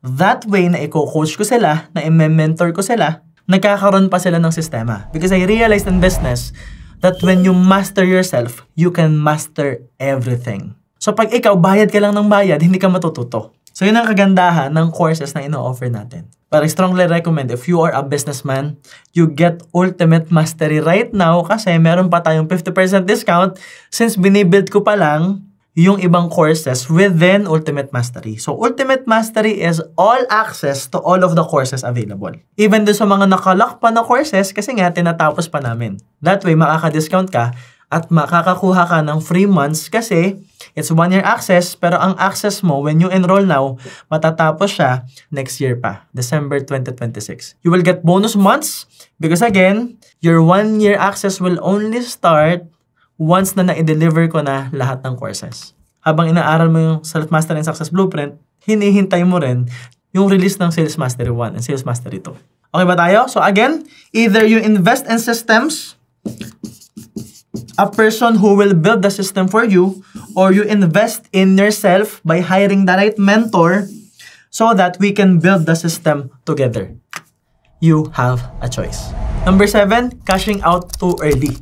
That way na i-coach ko sila, na i-mentor ko sila, nagkakaroon pa sila ng sistema. Because I realized in business that when you master yourself, you can master everything. So pag ikaw, bayad ka lang ng bayad, hindi ka matututo. So yun ang kagandahan ng courses na ino-offer natin. But I strongly recommend if you are a businessman, you get Ultimate Mastery right now kasi meron pa tayong 50% discount since binibuild ko pa lang yung ibang courses within Ultimate Mastery. So Ultimate Mastery is all access to all of the courses available. Even do sa mga nakalock pa na courses kasi nga tinatapos pa namin. That way makaka-discount ka at makakakuha ka ng free months kasi it's 1-year access pero ang access mo when you enroll now, matatapos siya next year pa, December 2026. You will get bonus months because again, your 1-year access will only start once na na-deliver ko na lahat ng courses. Habang inaaral mo yung Self-Mastery and Success Blueprint, hinihintay mo rin yung release ng Sales Mastery 1 and Sales Mastery 2. Okay ba tayo? So again, either you invest in systems, a person who will build the system for you, or you invest in yourself by hiring the right mentor so that we can build the system together. You have a choice. Number 7, cashing out too early.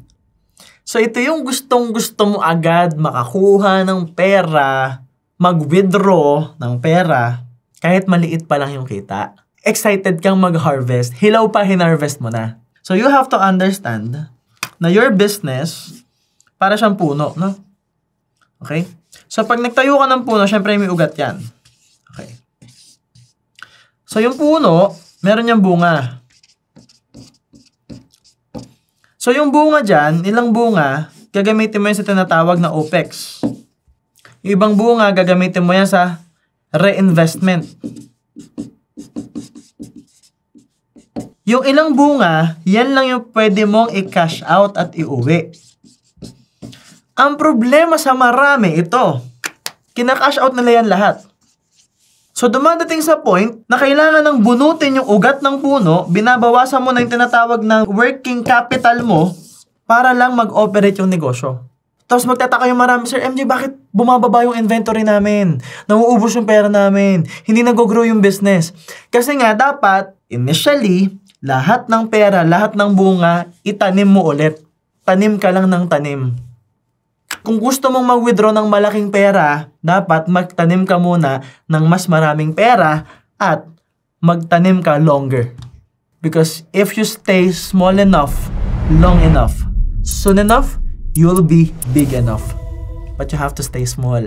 So ito yung gustong-gusto mo agad makakuha ng pera, mag-withdraw ng pera, kahit maliit pa lang yung kita. Excited kang mag-harvest, hilaw pa hinarvest mo na. So you have to understand na your business, para siyang puno, no? Okay? So, pag nagtayo ka ng puno, syempre may ugat yan. Okay. So, yung puno, meron niyang bunga. So, yung bunga dyan, ilang bunga, gagamitin mo yung sa tinatawag na OPEX. Yung ibang bunga, gagamitin mo yan sa reinvestment. Yung ilang bunga, yan lang yung pwede mong i-cash out at iuwi. Ang problema sa marami, ito. Kina-cash out nila yan lahat. So dumadating sa point na kailangan ng bunutin yung ugat ng puno, binabawasan mo na yung tinatawag ng working capital mo para lang mag-operate yung negosyo. Tapos magtataka yung marami, Sir MJ, bakit bumababa yung inventory namin? Nauubos yung pera namin. Hindi nag-grow yung business. Kasi nga, dapat, initially, lahat ng pera, lahat ng bunga, itanim mo ulit. Tanim ka lang ng tanim. Kung gusto mong mag-withdraw ng malaking pera, dapat magtanim ka muna ng mas maraming pera at magtanim ka longer. Because if you stay small enough, long enough, soon enough, you'll be big enough. But you have to stay small.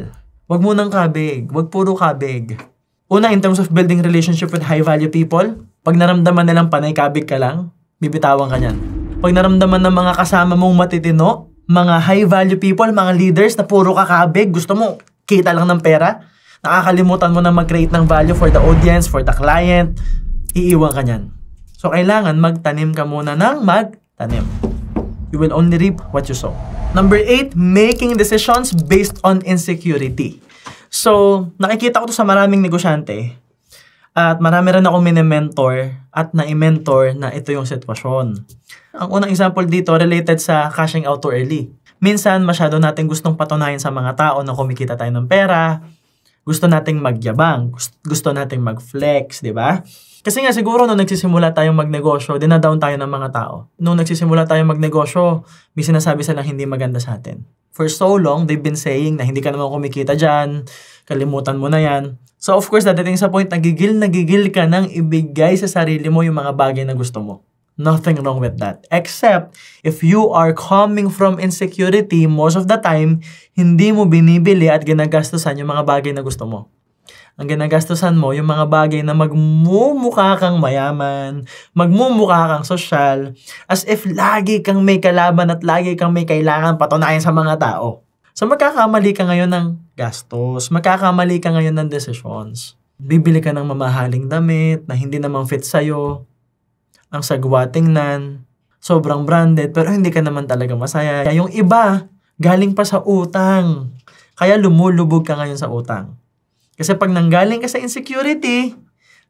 Wag mo nang kabig. Wag puro kabig. Una, in terms of building relationship with high-value people, pag naramdaman nilang panay kabig ka lang, bibitawan ka niyan. Pag naramdaman ng mga kasama mong matitino, mga high-value people, mga leaders na puro kakabig, gusto mo kita lang ng pera, nakakalimutan mo na mag-create ng value for the audience, for the client, iiwan ka niyan. So, kailangan magtanim ka muna ng magtanim. You will only reap what you sow. Number 8, making decisions based on insecurity. So, nakikita ko to sa maraming negosyante at marami rin akong mini-mentor at na-mentor na ito yung sitwasyon. Ang unang example dito related sa cashing out too early. Minsan, masyado natin gustong patunayan sa mga tao na kumikita tayo ng pera, gusto nating magyabang, gusto nating mag-flex, di ba? Kasi nga siguro nung nagsisimula tayong magnegosyo, dinadown tayo ng mga tao. Nung nagsisimula tayong magnegosyo, may sinasabi silang hindi maganda sa atin. For so long, they've been saying na hindi ka naman kumikita dyan, kalimutan mo na yan. So of course, dadating sa point, nagigil ka nang ibigay sa sarili mo yung mga bagay na gusto mo. Nothing wrong with that. Except, if you are coming from insecurity, most of the time, hindi mo binibili at ginagastusan yung mga bagay na gusto mo. Ang ginagastusan mo, yung mga bagay na magmumukha kang mayaman, magmumukha kang sosyal, as if lagi kang may kalaban at lagi kang may kailangan patunayan sa mga tao. So magkakamali ka ngayon ng gastos, magkakamali ka ngayon ng decisions. Bibili ka ng mamahaling damit na hindi naman fit sa'yo, ang sagwa tingnan, sobrang branded, pero hindi ka naman talaga masaya. Yung iba, galing pa sa utang. Kaya lumulubog ka ngayon sa utang. Kasi pag nanggaling ka sa insecurity,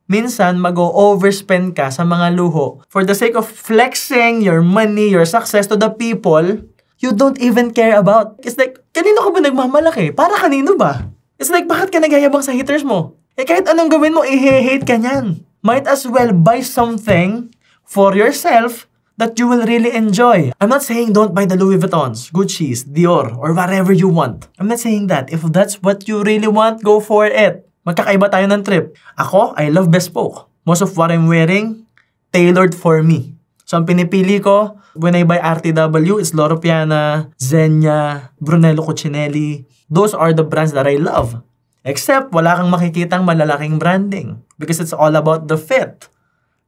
minsan mag-overspend ka sa mga luho. For the sake of flexing your money, your success to the people, you don't even care about. It's like, kanino ka ba nagmamalaki? Para kanino ba? It's like, bakit ka nagyayabang sa haters mo? Eh kahit anong gawin mo, i-hate ka niyan. Might as well buy something for yourself that you will really enjoy. I'm not saying don't buy the Louis Vuittons, Gucci's, Dior, or whatever you want. I'm not saying that. If that's what you really want, go for it. Magkakaiba tayo ng trip. Ako, I love bespoke. Most of what I'm wearing, tailored for me. So, ang pinipili ko, when I buy RTW, it's Loro Piana, Zegna, Brunello Cucinelli. Those are the brands that I love. Except, wala kang makikitang malalaking branding. Because it's all about the fit.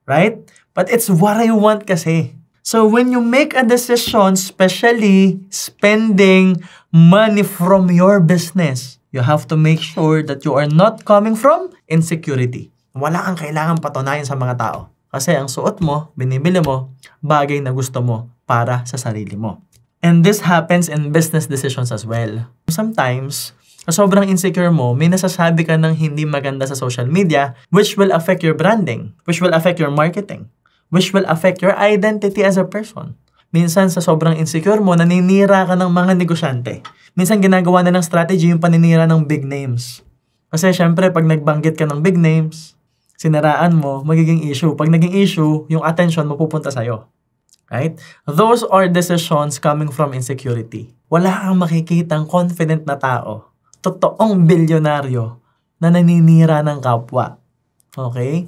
Right? But it's what I want kasi. So when you make a decision, especially spending money from your business, you have to make sure that you are not coming from insecurity. Wala kang kailangan patunayan sa mga tao. Kasi ang suot mo, binibili mo, bagay na gusto mo para sa sarili mo. And this happens in business decisions as well. Sometimes, sobrang insecure mo, may nasasabi ka ng hindi maganda sa social media, which will affect your branding, which will affect your marketing, which will affect your identity as a person. Minsan sa sobrang insecure mo, naninira ka ng mga negosyante. Minsan ginagawa na ng strategy yung paninira ng big names. Kasi syempre, pag nagbanggit ka ng big names, sinaraan mo, magiging issue. Pag naging issue, yung attention mapupunta sa'yo. Right? Those are decisions coming from insecurity. Wala kang makikitang confident na tao, totoong bilyonaryo, na naninira ng kapwa. Okay?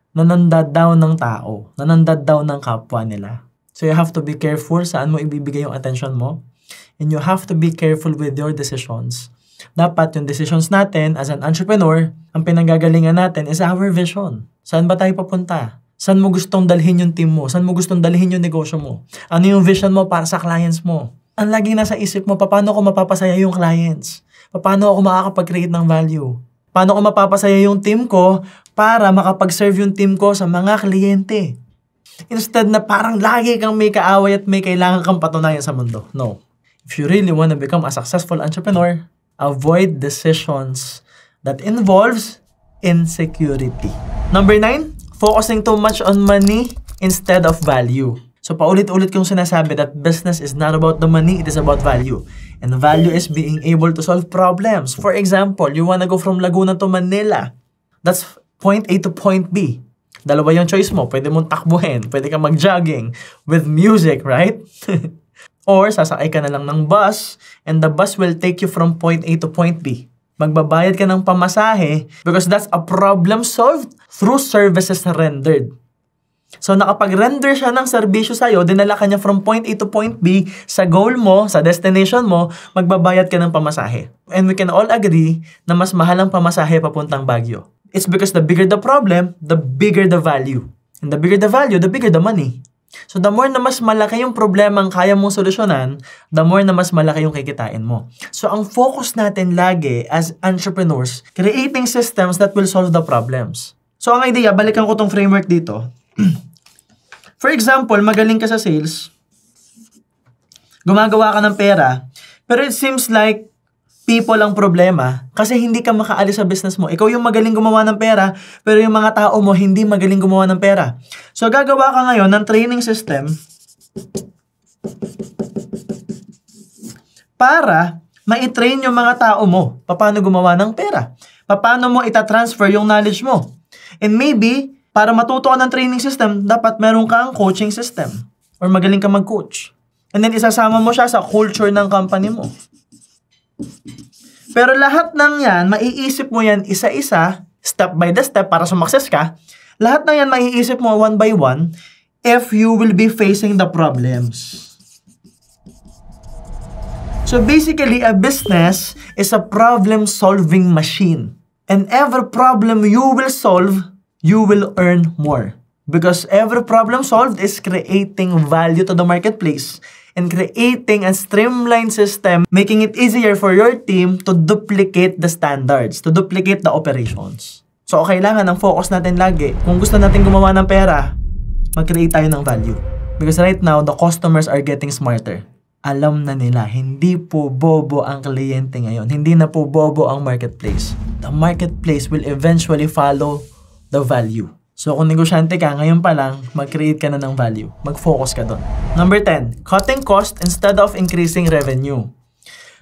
Nanandadaw ng tao, nanandadaw ng kapwa nila. So you have to be careful saan mo ibibigay yung attention mo. And you have to be careful with your decisions. Dapat yung decisions natin as an entrepreneur, ang pinanggagalingan natin is our vision. Saan ba tayo papunta? Saan mo gustong dalhin yung team mo? Saan mo gustong dalhin yung negosyo mo? Ano yung vision mo para sa clients mo? Ang laging nasa isip mo, paano ko mapapasaya yung clients? Paano ako makakapag-create ng value? Paano ko mapapasaya yung team ko para makapag-serve yung team ko sa mga kliyente? Instead na parang lagi kang may kaaway at may kailangan kang patunayan sa mundo. No. If you really want to become a successful entrepreneur, avoid decisions that involves insecurity. Number 9, focusing too much on money instead of value. So paulit-ulit kong sinasabi that business is not about the money, it is about value. And value is being able to solve problems. For example, you wanna go from Laguna to Manila. That's point A to point B. Dalawa yung choice mo. Pwede mong takbuhin. Pwede kang mag-jogging with music, right? Or sasakay ka na lang ng bus and the bus will take you from point A to point B. Magbabayad ka ng pamasahe because that's a problem solved through services rendered. So nakapag-render siya ng serbisyo sa'yo, dinala ka niya from point A to point B, sa goal mo, sa destination mo, magbabayad ka ng pamasahe. And we can all agree na mas mahal ang pamasahe papuntang Baguio. It's because the bigger the problem, the bigger the value. And the bigger the value, the bigger the money. So the more na mas malaki yung problema ang kaya mong solusyonan, the more na mas malaki yung kikitain mo. So ang focus natin lagi as entrepreneurs, creating systems that will solve the problems. So ang idea, balikan ko tong framework dito. For example, magaling ka sa sales, gumagawa ka ng pera, pero it seems like people ang problema kasi hindi ka makaalis sa business mo. Ikaw yung magaling gumawa ng pera, pero yung mga tao mo hindi magaling gumawa ng pera. So gagawa ka ngayon ng training system para ma-train yung mga tao mo paano gumawa ng pera. Paano mo itatransfer yung knowledge mo. And maybe, para matuto ka ng training system, dapat meron kang coaching system. Or magaling ka mag-coach. And then isasama mo siya sa culture ng company mo. Pero lahat ng yan, maiisip mo yan isa-isa, step by the step para sumakses ka. Lahat ng yan maiisip mo one by one if you will be facing the problems. So basically, a business is a problem-solving machine. And every problem you will solve, you will earn more. Because every problem solved is creating value to the marketplace and creating a streamlined system, making it easier for your team to duplicate the standards, to duplicate the operations. So, kailangan ang focus natin lagi. Kung gusto natin gumawa ng pera, mag-create tayo ng value. Because right now, the customers are getting smarter. Alam na nila, hindi po bobo ang kliyente ngayon. Hindi na po bobo ang marketplace. The marketplace will eventually follow the value. So, kung negosyante ka, ngayon pa lang, mag-create ka na ng value. Mag-focus ka doon. Number 10, cutting cost instead of increasing revenue.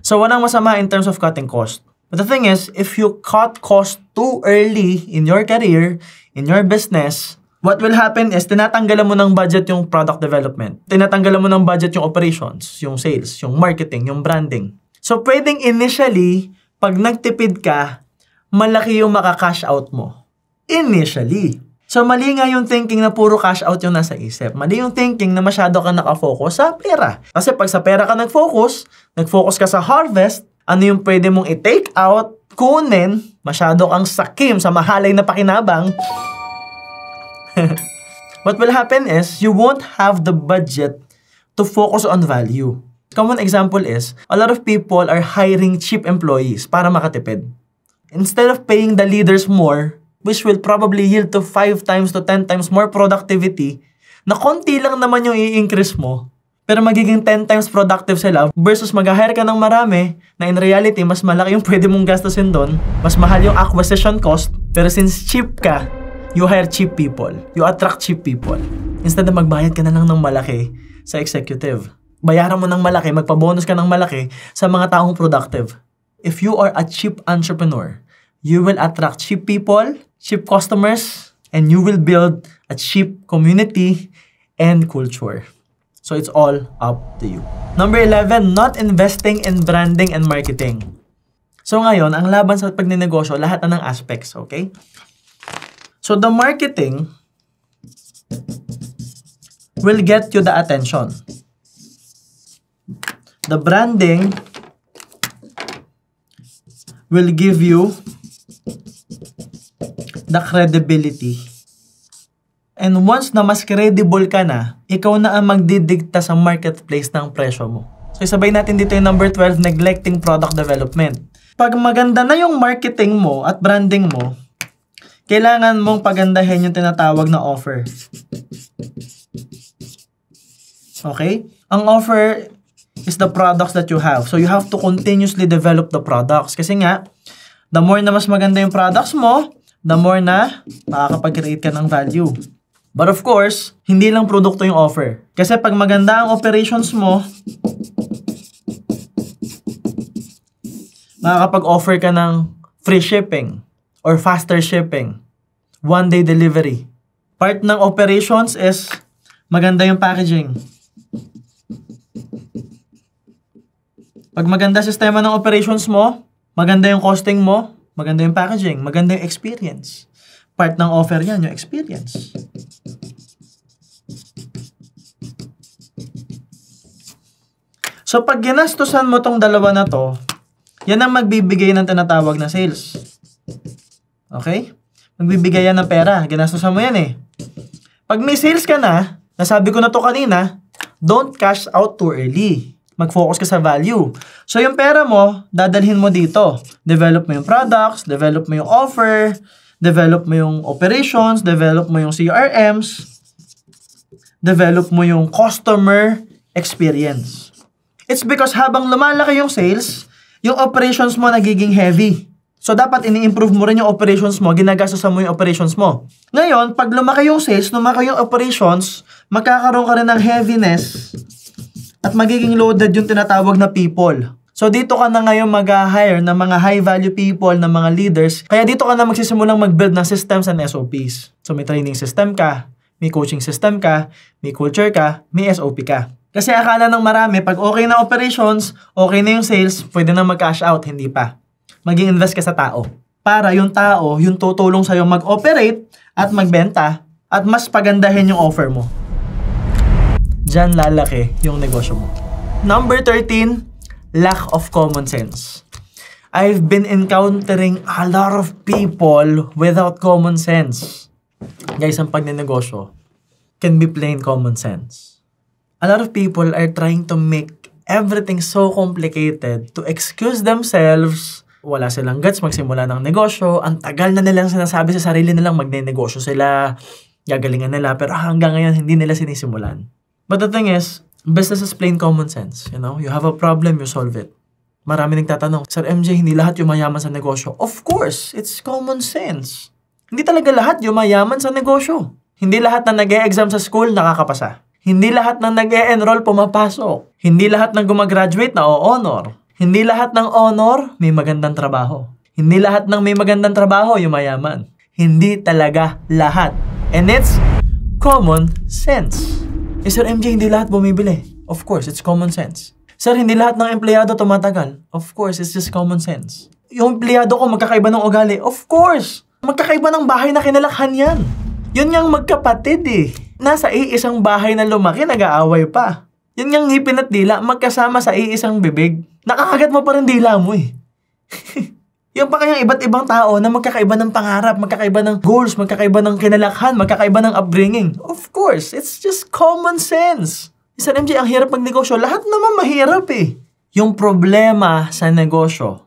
So, walang masama in terms of cutting cost. But the thing is, if you cut cost too early in your career, in your business, what will happen is, tinatanggalan mo ng budget yung product development. Tinatanggalan mo ng budget yung operations, yung sales, yung marketing, yung branding. So, pwedeng initially, pag nagtipid ka, malaki yung maka-cash out mo. Initially. So, mali nga yung thinking na puro cash out yung nasa isip. Mali yung thinking na masyado ka nakafocus sa pera. Kasi pag sa pera ka nag-focus ka sa harvest, ano yung pwede mong i-take out, kunin, masyado kang sakim sa mahalay na pakinabang. What will happen is, you won't have the budget to focus on value. Common example is, a lot of people are hiring cheap employees para makatipid. Instead of paying the leaders more, which will probably yield to 5 times to 10 times more productivity, na konti lang naman yung i-increase mo, pero magiging 10 times productive sila versus mag-hire ka ng marami na in reality, mas malaki yung pwede mong gastusin doon, mas mahal yung acquisition cost, pero since cheap ka, you hire cheap people. You attract cheap people. Instead na magbayad ka na lang ng malaki sa executive. Bayaran mo ng malaki, magpa-bonus ka ng malaki sa mga taong productive. If you are a cheap entrepreneur, you will attract cheap people, cheap customers, and you will build a cheap community and culture. So it's all up to you. Number 11, not investing in branding and marketing. So ngayon, ang laban sa pagninegosyo, lahat na ng aspects, okay? So the marketing will get you the attention. The branding will give you the credibility. And once na mas credible ka na, ikaw na ang magdidikta sa marketplace ng presyo mo. So isabay natin dito yung number 12, neglecting product development. Pag maganda na yung marketing mo at branding mo, kailangan mong pagandahin yung tinatawag na offer. Okay? Ang offer is the products that you have. So, you have to continuously develop the products. Kasi nga, the more na mas maganda yung products mo, the more na makakapag-create ka ng value. But of course, hindi lang produkto yung offer. Kasi pag maganda ang operations mo, makakapag-offer ka ng free shipping or faster shipping, one-day delivery. Part ng operations is maganda yung packaging. Pag maganda sistema ng operations mo, maganda yung costing mo, maganda yung packaging, maganda yung experience. Part ng offer yan, yung experience. So, pag ginastusan mo tong dalawa na to, yan ang magbibigay ng tinatawag na sales. Okay? Magbibigay yan ng pera. Ginastusan mo yan eh. Pag may sales ka na, nasabi ko na to kanina, don't cash out too early. Mag-focus ka sa value. So, yung pera mo, dadalhin mo dito. Develop mo yung products, develop mo yung offer, develop mo yung operations, develop mo yung CRMs, develop mo yung customer experience. It's because habang lumalaki yung sales, yung operations mo nagiging heavy. So, dapat ini-improve mo rin yung operations mo, ginagastosan mo yung operations mo. Ngayon, pag lumaki yung sales, lumaki yung operations, magkakaroon ka rin ng heaviness at magiging loaded yung tinatawag na people. So, dito ka na ngayon mag-hire ng mga high-value people, ng mga leaders. Kaya dito ka na magsisimulang mag-build ng systems and SOPs. So, may training system ka, may coaching system ka, may culture ka, may SOP ka. Kasi akala ng marami, pag okay na operations, okay na yung sales, pwede na mag-cash out, hindi pa. Mag-i-invest ka sa tao. Para yung tao, yung tutulong sa'yo mag-operate at magbenta at mas pagandahin yung offer mo. Diyan lalaki yung negosyo mo. Number 13, lack of common sense. I've been encountering a lot of people without common sense. Guys, ang pagnenegosyo can be plain common sense. A lot of people are trying to make everything so complicated to excuse themselves. Wala silang guts magsimula ng negosyo. Ang tagal na nilang sinasabi sa sarili nilang magne-negosyo sila. Gagalingan nila. Pero hanggang ngayon, hindi nila sinisimulan. But the thing is, business is plain common sense. You know, you have a problem, you solve it. Marami nagtatanong, Sir MJ, hindi lahat yumayaman sa negosyo. Of course, it's common sense. Hindi talaga lahat yumayaman sa negosyo. Hindi lahat na nag-e-exam sa school nakakapasa. Hindi lahat ng nag-e-enroll pumapasok. Hindi lahat ng gumagraduate na o-honor. Hindi lahat ng honor may magandang trabaho. Hindi lahat ng may magandang trabaho yumayaman. Hindi talaga lahat. And it's common sense. Sir MJ, hindi lahat bumibili. Of course, it's common sense. Sir, hindi lahat ng empleyado tumatagal. Of course, it's just common sense. Yung empleyado ko magkakaiba ng ugali. Of course! Magkakaiba ng bahay na kinalakhan yan. Yun yung magkapatid eh. Nasa iisang bahay na lumaki, nag-aaway pa. Yun yung ngipin at dila, magkasama sa iisang bibig. Nakakagat mo pa rin dila mo eh. Yung pa kayang iba't ibang tao na magkakaiba ng pangarap, magkakaiba ng goals, magkakaiba ng kinalakhan, magkakaiba ng upbringing. Of course, it's just common sense. Sir MJ, ang hirap magnegosyo. Lahat naman mahirap eh. Yung problema sa negosyo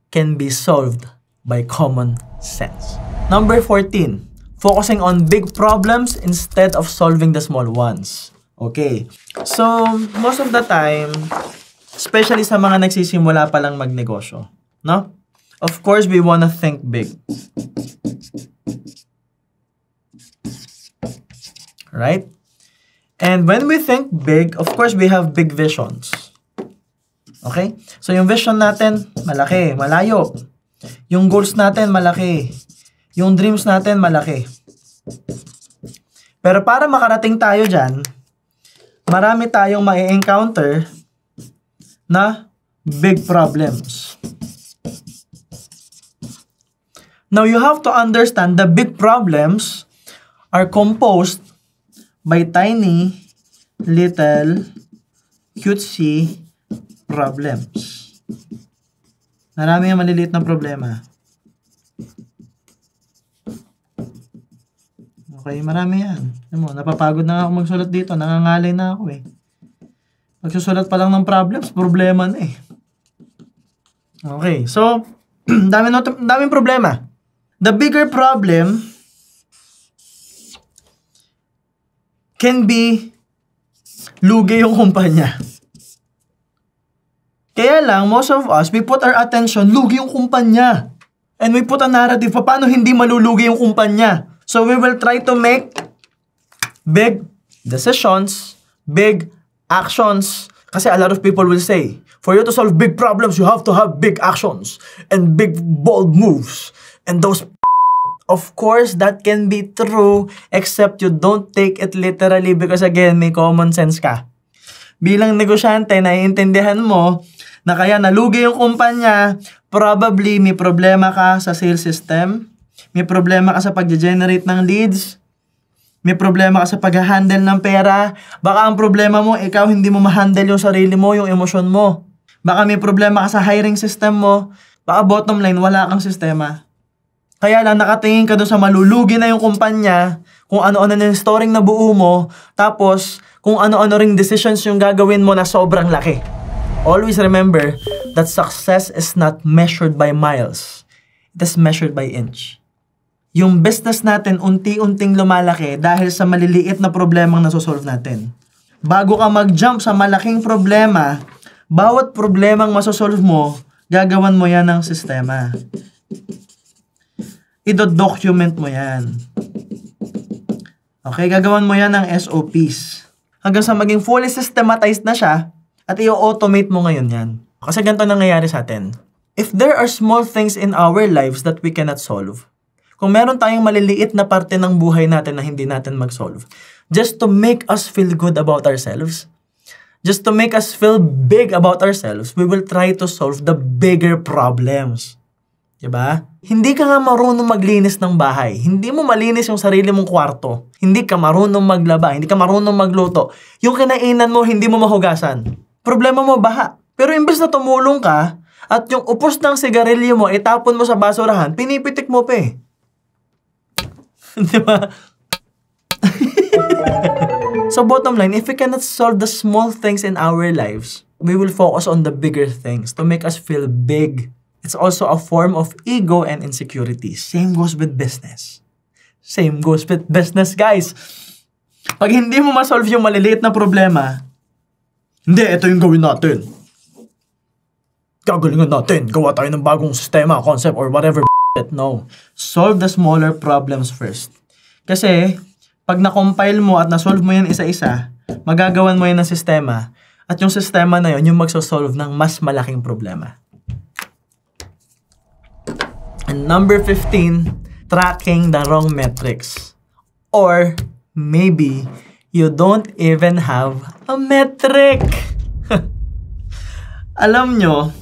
can be solved by common sense. Number 14. Focusing on big problems instead of solving the small ones. Okay. So, most of the time, especially sa mga nagsisimula pa lang magnegosyo, no? Of course, we wanna think big. Right? And when we think big, of course, we have big visions. Okay? So, yung vision natin, malaki, malayo. Yung goals natin, malaki. Yung dreams natin, malaki. Pero para makarating tayo dyan, marami tayong ma-encounter na big problems. Now, you have to understand the big problems are composed by tiny, little, cutesy problems. Marami yung maliliit na problema. Okay, marami yan. Alam mo, napapagod na ako magsulat dito. Nangangalay na ako eh. Magsusulat pa lang ng problems, problema na eh. Okay, so, daming problema. The bigger problem can be lugi yung kumpanya. Kaya lang, most of us, we put our attention, lugi yung kumpanya. And we put a narrative, paano hindi malulugi yung kumpanya? So we will try to make big decisions, big actions. Kasi a lot of people will say, for you to solve big problems, you have to have big actions and big bold moves. And those, of course, that can be true except you don't take it literally because again, may common sense ka. Bilang negosyante, naiintindihan mo na kaya nalugi yung kumpanya, probably may problema ka sa sales system, may problema ka sa pag-generate ng leads, may problema ka sa pag-handle ng pera. Baka ang problema mo, ikaw hindi mo ma-handle yung sarili mo, yung emosyon mo. Baka may problema ka sa hiring system mo. Baka bottom line, wala kang sistema. Kaya lang nakatingin ka doon sa malulugi na yung kumpanya, kung ano-ano na yung storing na buo mo, tapos kung ano-ano ring decisions yung gagawin mo na sobrang laki. Always remember that success is not measured by miles. It is measured by inch. Yung business natin unti-unting lumalaki dahil sa maliliit na problemang nasosolve natin. Bago ka mag-jump sa malaking problema, bawat problemang masosolve mo, gagawan mo yan ng sistema. I-document mo yan. Okay, gagawan mo yan ng SOPs. Hanggang sa maging fully systematized na siya, at i-automate mo ngayon yan. Kasi ganito nangyayari sa atin. If there are small things in our lives that we cannot solve, kung meron tayong maliliit na parte ng buhay natin na hindi natin mag-solve, just to make us feel good about ourselves, just to make us feel big about ourselves, we will try to solve the bigger problems. Diba? Hindi ka nga marunong maglinis ng bahay. Hindi mo malinis yung sarili mong kwarto. Hindi ka marunong maglaba. Hindi ka marunong magluto. Yung kinainan mo, hindi mo mahugasan. Problema mo, baha. Pero imbes na tumulong ka, at yung upos ng sigarilyo mo, itapon mo sa basurahan, pinipitik mo pa eh. Diba? So bottom line, if we cannot solve the small things in our lives, we will focus on the bigger things to make us feel big. It's also a form of ego and insecurity. Same goes with business. Same goes with business, guys. Pag hindi mo ma-solve yung maliliit na problema, hindi, ito yung gawin natin. Gagalingan natin. Gawa tayo ng bagong sistema, concept, or whatever. No. Solve the smaller problems first. Kasi, pag na-compile mo at na-solve mo yan isa-isa, magagawan mo yan ng sistema, at yung sistema na yun, yung magsosolve ng mas malaking problema. And number 15, tracking the wrong metrics. Or, maybe, you don't even have a metric. Alam nyo,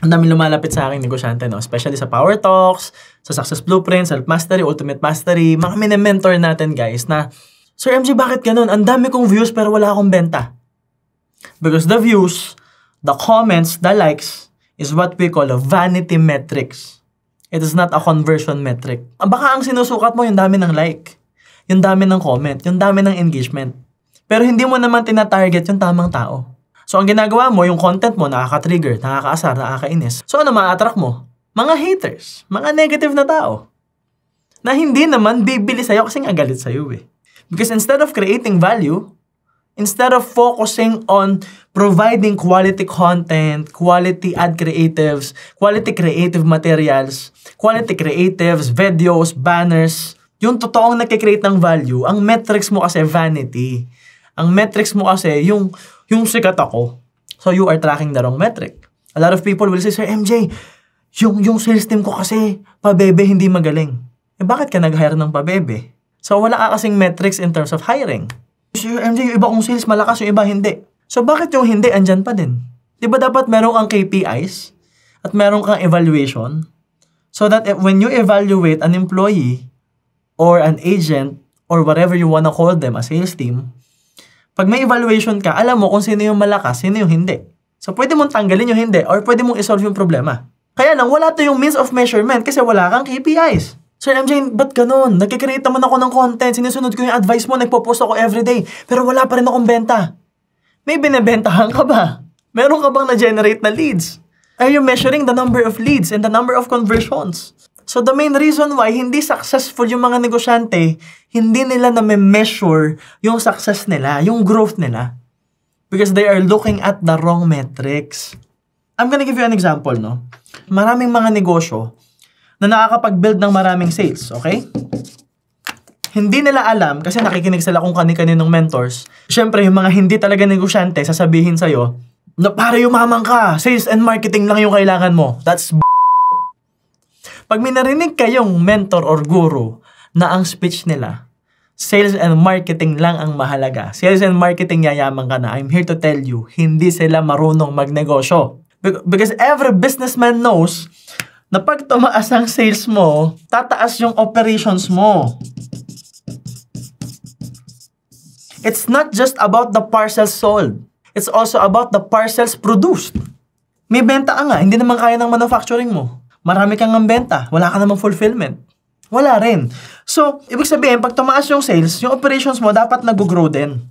ang daming lumalapit sa aking negosyante, no? Especially sa Power Talks, sa Success Blueprint, Self-Mastery, Ultimate Mastery, mga mini-mentor natin, guys, na, Sir MJ, bakit ganun? Ang dami kong views pero wala akong benta. Because the views, the comments, the likes, is what we call a vanity metrics. It is not a conversion metric. Baka ang sinusukat mo yung dami ng like, yung dami ng comment, yung dami ng engagement. Pero hindi mo naman tina-target yung tamang tao. So, ang ginagawa mo, yung content mo, nakaka-trigger, nakaka-asar, nakakainis. So, ano ma-attract mo? Mga haters, mga negative na tao. Na hindi naman bibili sa'yo kasi nga galit sa'yo eh. Because instead of creating value, instead of focusing on providing quality content, quality ad creatives, quality creative materials, quality creatives, videos, banners, yung totoong nagkikreate ng value, ang metrics mo kasi vanity. Ang metrics mo kasi yung sikat ako. So you are tracking the wrong metric. A lot of people will say, Sir MJ, yung sales team ko kasi pabebe hindi magaling. Eh bakit ka nag-hire ng pabebe? So wala ka kasing metrics in terms of hiring. Sir MJ, yung iba kong sales malakas, yung iba hindi. So bakit yung hindi andyan pa din? Diba dapat meron kang KPIs at meron kang evaluation so that when you evaluate an employee or an agent or whatever you wanna call them, a sales team, pag may evaluation ka, alam mo kung sino yung malakas, sino yung hindi. So, pwede mong tanggalin yung hindi or pwede mong isolve yung problema. Kaya lang, wala to yung means of measurement kasi wala kang KPIs. Sir MJ, ba't ganun? Nagkikreate naman ako ng content, sinusunod ko yung advice mo, nagpo-post ako everyday, pero wala pa rin akong benta. May binibentahan ka ba? Meron ka bang na-generate na leads? Are you measuring the number of leads and the number of conversions? So the main reason why hindi successful yung mga negosyante, hindi nila na-measure yung success nila, yung growth nila. Because they are looking at the wrong metrics. I'm gonna give you an example, no? Maraming mga negosyo na nakakapag-build ng maraming sales, okay? Hindi nila alam, kasi nakikinig sila kung kani-kaninong mentors. Siyempre, yung mga hindi talaga negosyante, sasabihin sa'yo, na para yumaman ka, sales and marketing lang yung kailangan mo. That's Pag may narinig kayong mentor or guru na ang speech nila, sales and marketing lang ang mahalaga. Sales and marketing, yayaman ka na. I'm here to tell you, hindi sila marunong magnegosyo. Because every businessman knows na pag tumaas ang sales mo, tataas yung operations mo. It's not just about the parcels sold. It's also about the parcels produced. May benta ka nga, hindi naman kaya ng manufacturing mo. Marami kang ang benta, wala ka namang fulfillment. Wala rin. So, ibig sabihin, pag tumaas yung sales, yung operations mo dapat nag-grow din.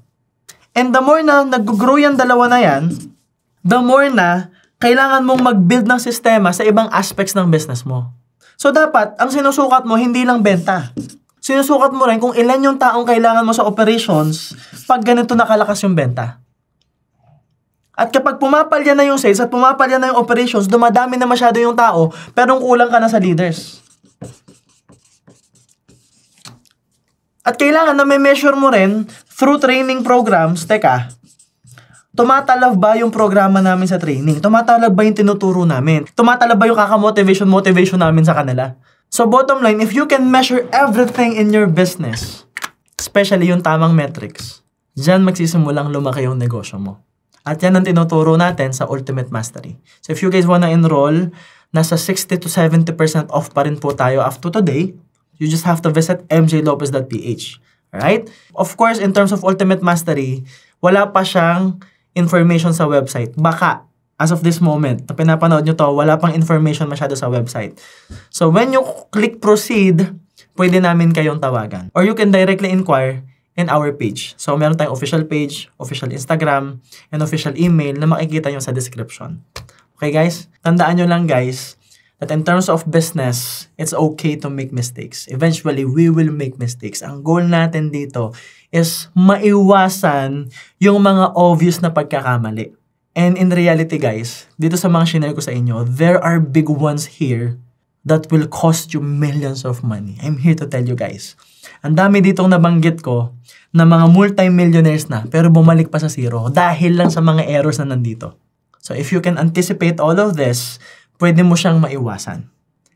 And the more na nag-grow yung dalawa na yan, the more na kailangan mong mag-build ng sistema sa ibang aspects ng business mo. So, dapat, ang sinusukat mo, hindi lang benta. Sinusukat mo rin kung ilan yung taong kailangan mo sa operations pag ganito nakalakas yung benta. At kapag pumapalya na yung sales at pumapalya na yung operations, dumadami na masyado yung tao, pero kulang ka na sa leaders. At kailangan na may measure mo rin through training programs. Teka, tumatalab ba yung programa namin sa training? Tumatalab ba yung tinuturo namin? Tumatalab ba yung kaka-motivation namin sa kanila? So bottom line, if you can measure everything in your business, especially yung tamang metrics, dyan magsisimulang lumaki yung negosyo mo. At yan ang tinuturo natin sa Ultimate Mastery. So if you guys wanna enroll, nasa 60 to 70% off pa rin po tayo after today. You just have to visit mjlopez.ph. Alright? Of course, in terms of Ultimate Mastery, wala pa siyang information sa website. Baka, as of this moment, na pinapanood nyo to, wala pang information masyado sa website. So when you click proceed, pwede namin kayong tawagan. Or you can directly inquire in our page. So meron tayong official page, official Instagram, and official email na makikita nyo sa description. Okay guys? Tandaan nyo lang guys, that in terms of business, it's okay to make mistakes. Eventually, we will make mistakes. Ang goal natin dito is maiwasan yung mga obvious na pagkakamali. And in reality guys, dito sa mga shinare ko sa inyo, there are big ones here that will cost you millions of money. I'm here to tell you guys. Ang dami ditong nabanggit ko na mga multi-millionaires na pero bumalik pa sa zero dahil lang sa mga errors na nandito. So if you can anticipate all of this, pwede mo siyang maiwasan.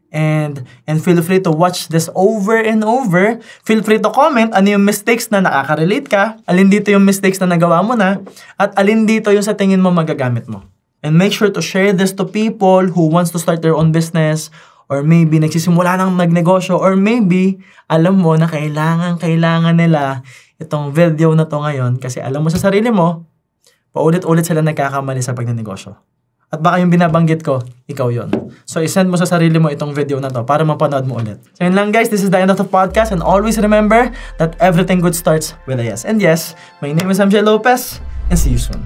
And feel free to watch this over and over. Feel free to comment ano yung mistakes na nakaka-relate ka, alin dito yung mistakes na nagawa mo na, at alin dito yung sa tingin mo magagamit mo. And make sure to share this to people who wants to start their own business, or maybe nagsisimula ng magnegosyo, or maybe alam mo na kailangan nila itong video na to ngayon kasi alam mo sa sarili mo, paulit-ulit sila nagkakamali sa pagnenegosyo. At baka yung binabanggit ko, ikaw yon. So, isend mo sa sarili mo itong video na to para mapanood mo ulit. So, yun lang guys. This is the end of the podcast. And always remember that everything good starts with a yes. And yes, my name is MJ Lopez. And see you soon.